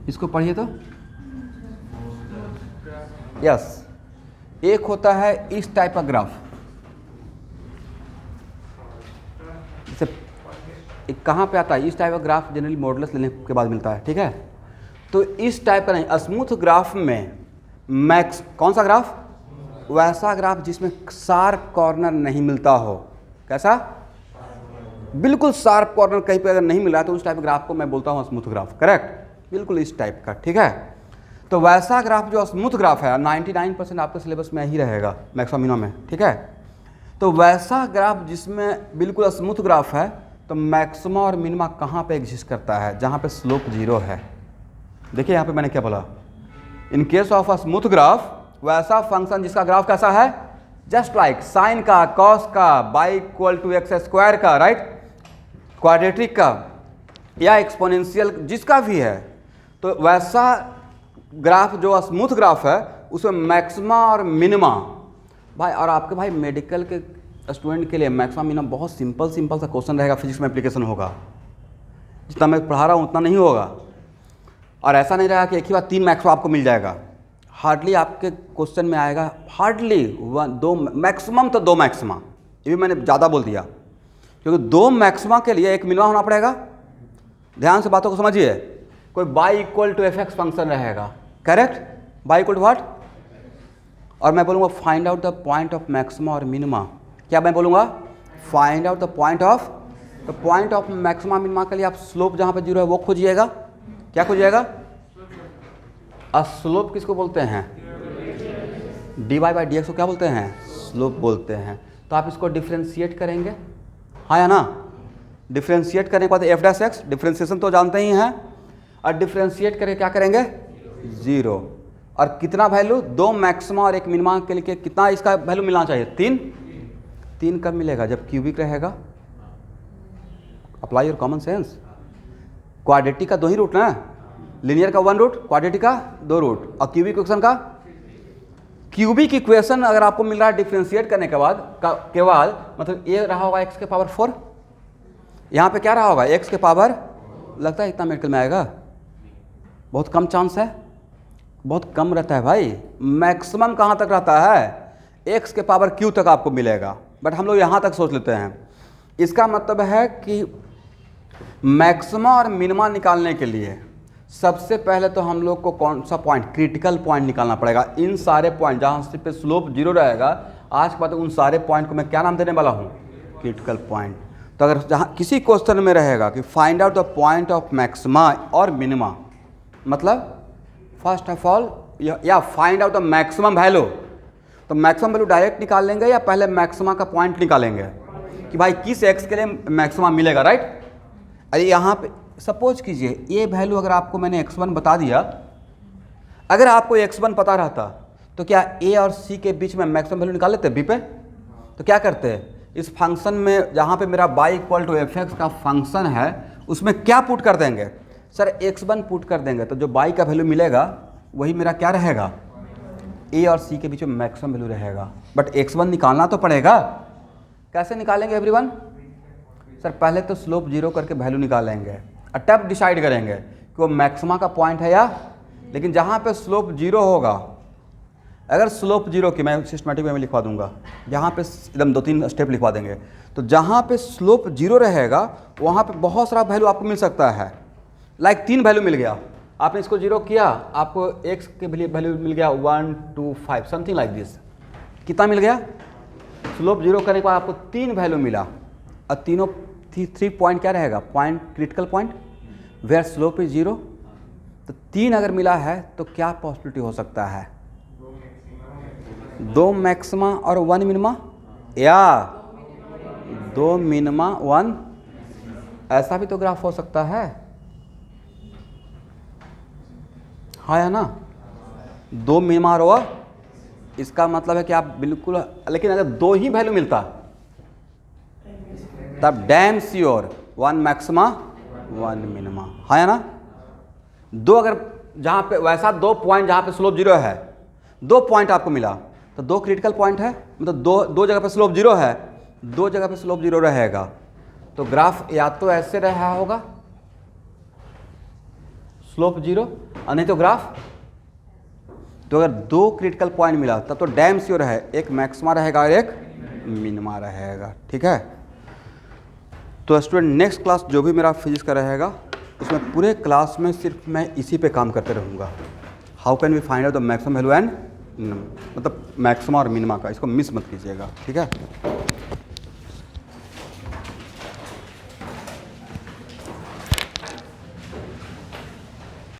इसको पढ़िए तो, यस, एक होता है इस टाइप का ग्राफ, जैसे एक कहाँ पे आता है इस टाइप का ग्राफ, जनरली मॉडुलस लेने के बाद मिलता है, ठीक है। तो इस टाइप का नहीं, स्मूथ ग्राफ में मैक्स, कौन सा ग्राफ? वैसा ग्राफ जिसमें शार्प कॉर्नर नहीं मिलता हो। कैसा? बिल्कुल शार्प कॉर्नर कहीं पे अगर नहीं मिल रहा तो उस टाइप का ग्राफ को मैं बोलता हूँ स्मूथ ग्राफ, करेक्ट। बिल्कुल इस टाइप का, ठीक है। तो वैसा ग्राफ जो स्मूथ ग्राफ है, 99% आपके सिलेबस में ही रहेगा मैक्सिमा में, ठीक है। तो वैसा ग्राफ जिसमें बिल्कुल स्मूथ ग्राफ है, तो मैक्सिमा और मिनिमा कहाँ पे एग्जिस्ट करता है? जहाँ पे स्लोप जीरो है। देखिए यहाँ पे मैंने क्या बोला, in case of a smooth graph, वैसा फंक्शन जिसका ग्राफ कैसा है? जस्ट लाइक साइन का, कॉस का, y equal to x square का, राइट, क्वाड्रेटिक का या एक्सपोनेंशियल, जिसका भी है। तो वैसा ग्राफ जो स्मूथ ग्राफ है उसमें मैक्सिमा और मिनिमा, भाई, और आपके भाई मेडिकल के स्टूडेंट के लिए मैक्सिमा मिनिमा बहुत सिंपल सा क्वेश्चन रहेगा, फिजिक्स में एप्लीकेशन होगा, जितना मैं पढ़ा रहा हूँ उतना नहीं होगा। और ऐसा नहीं रहेगा कि एक ही बार 3 मैक्सिमा आपको मिल जाएगा। हार्डली आपके क्वेश्चन में आएगा, हार्डली 2 मैक्सिमम तो 2 मैक्सिमा। ये भी मैंने ज़्यादा बोल दिया, क्योंकि 2 मैक्सिमा के लिए एक मिनिमा होना पड़ेगा। ध्यान से बातों को समझिए। कोई y equal to fx function रहेगा, correct, y equal to what, और मैं बोलूँगा find out the point of maxima और मिनिमा। क्या मैं बोलूँगा? Find out the point of, तो पॉइंट ऑफ मैक्सिमा मिनिमा के लिए आप स्लोप जहाँ पे 0 है वो खोजिएगा। क्या खोजिएगा? स्लोप किसको बोलते हैं? dy बाई डी एक्स को क्या बोलते हैं? स्लोप बोलते हैं। तो आप इसको डिफ्रेंशिएट करेंगे, हाँ या ना? डिफ्रेंशिएट करने के बाद एफ डैश एक्स, डिफ्रेंशिएशन तो जानते ही हैं, और डिफ्रेंशिएट करके क्या करेंगे? 0। और कितना वैल्यू? 2 मैक्सिमा और 1 मिनिमा के लिए कितना इसका वैल्यू मिलना चाहिए? 3 कब मिलेगा? जब क्यूबिक रहेगा। Apply your common sense. Quadratic का 2 ही रूट ना, लीनियर का 1 रूट, क्वाड्रेटिक का 2 रूट, और क्यूबिक इक्वेशन का, क्यूबिक इक्वेशन अगर आपको मिल रहा है डिफ्रेंशिएट करने के बाद मतलब ये रहा होगा x के पावर 4, यहाँ पे क्या रहा होगा? x के पावर, लगता है इतना मेडिकल में आएगा? बहुत कम चांस है, बहुत कम रहता है भाई। मैक्सिमम कहाँ तक रहता है? x के पावर q तक आपको मिलेगा, बट हम लोग यहाँ तक सोच लेते हैं। इसका मतलब है कि मैक्सिमा और मिनिमा निकालने के लिए सबसे पहले तो हम लोग को कौन सा पॉइंट, क्रिटिकल पॉइंट निकालना पड़ेगा। इन सारे पॉइंट जहाँ से पे स्लोप 0 रहेगा, आज के बाद उन सारे पॉइंट को मैं क्या नाम देने वाला हूँ? Critical point. तो अगर जहाँ किसी क्वेश्चन में रहेगा कि find out the point of maxima और मिनिमा, मतलब फर्स्ट ऑफ ऑल या find out the maximum value, तो मैक्सिमम वैल्यू डायरेक्ट निकाल लेंगे या पहले मैक्सिमा का पॉइंट निकालेंगे कि भाई किस एक्स के लिए मैक्सिमा मिलेगा, राइट? अरे यहाँ पे सपोज कीजिए ये वैल्यू अगर आपको मैंने x1 बता दिया, अगर आपको x1 पता रहता तो क्या a और c के बीच में मैक्सिमम वैल्यू निकाल लेते b पे? तो क्या करते हैं, इस फंक्शन में जहाँ पे मेरा y equal to f x का फंक्शन है उसमें क्या पुट कर देंगे? सर x1 पुट कर देंगे, तो जो y का वैल्यू मिलेगा वही मेरा क्या रहेगा? a और c के बीच में मैक्सिमम वैल्यू रहेगा। बट x1 निकालना तो पड़ेगा। कैसे निकालेंगे एवरीवन? सर पहले तो स्लोप 0 करके वैल्यू निकालेंगे, और तब डिसाइड करेंगे कि वो मैक्सिमा का पॉइंट है या, लेकिन जहाँ पे स्लोप 0 होगा, अगर स्लोप 0 की मैं सिस्टमेटिक वे में लिखवा दूंगा, जहाँ पे एकदम 2-3 स्टेप लिखवा देंगे, तो जहाँ पे स्लोप 0 रहेगा वहाँ पे बहुत सारा वैल्यू आपको मिल सकता है। लाइक 3 वैल्यू मिल गया, आपने इसको 0 किया, आपको x के वैल्यू मिल गया 1, 2, 5 समथिंग लाइक दिस। कितना मिल गया? स्लोप 0 करने के बाद आपको 3 वैल्यू मिला, और तीनों 3 पॉइंट क्या रहेगा? Point, critical point where slope is 0। तो 3 अगर मिला है तो क्या पॉसिबिलिटी हो सकता है? 2 मैक्सिमा और 1 मिनिमा, या 2 मिनिमा 1, ऐसा भी तो ग्राफ हो सकता है, हाँ या ना? 2 मिनिमा और 1, इसका मतलब है कि आप बिल्कुल, लेकिन अगर 2 ही वैल्यू मिलता तब डैम श्योर 1 मैक्सिमा 1 मिनिमा, हाँ या ना? 2 अगर जहाँ पे वैसा 2 पॉइंट जहाँ पे स्लोप 0 है, 2 पॉइंट आपको मिला, तो 2 क्रिटिकल पॉइंट है, मतलब 2 जगह पे स्लोप 0 है, 2 जगह पे स्लोप 0 रहेगा, तो ग्राफ या तो ऐसे रहा होगा स्लोप 0, और नहीं तो ग्राफ, तो अगर 2 क्रिटिकल पॉइंट मिला तब तो डैम श्योर है एक मैक्सिमा रहेगा और एक मिनिमा रहेगा, ठीक है? तो स्टूडेंट नेक्स्ट क्लास जो भी मेरा फिजिक्स का रहेगा उसमें पूरे क्लास में सिर्फ मैं इसी पे काम करते रहूँगा। How can we find out the maximum value and, मतलब मैक्सिमा और मिनिमा का, इसको मिस मत कीजिएगा, ठीक है?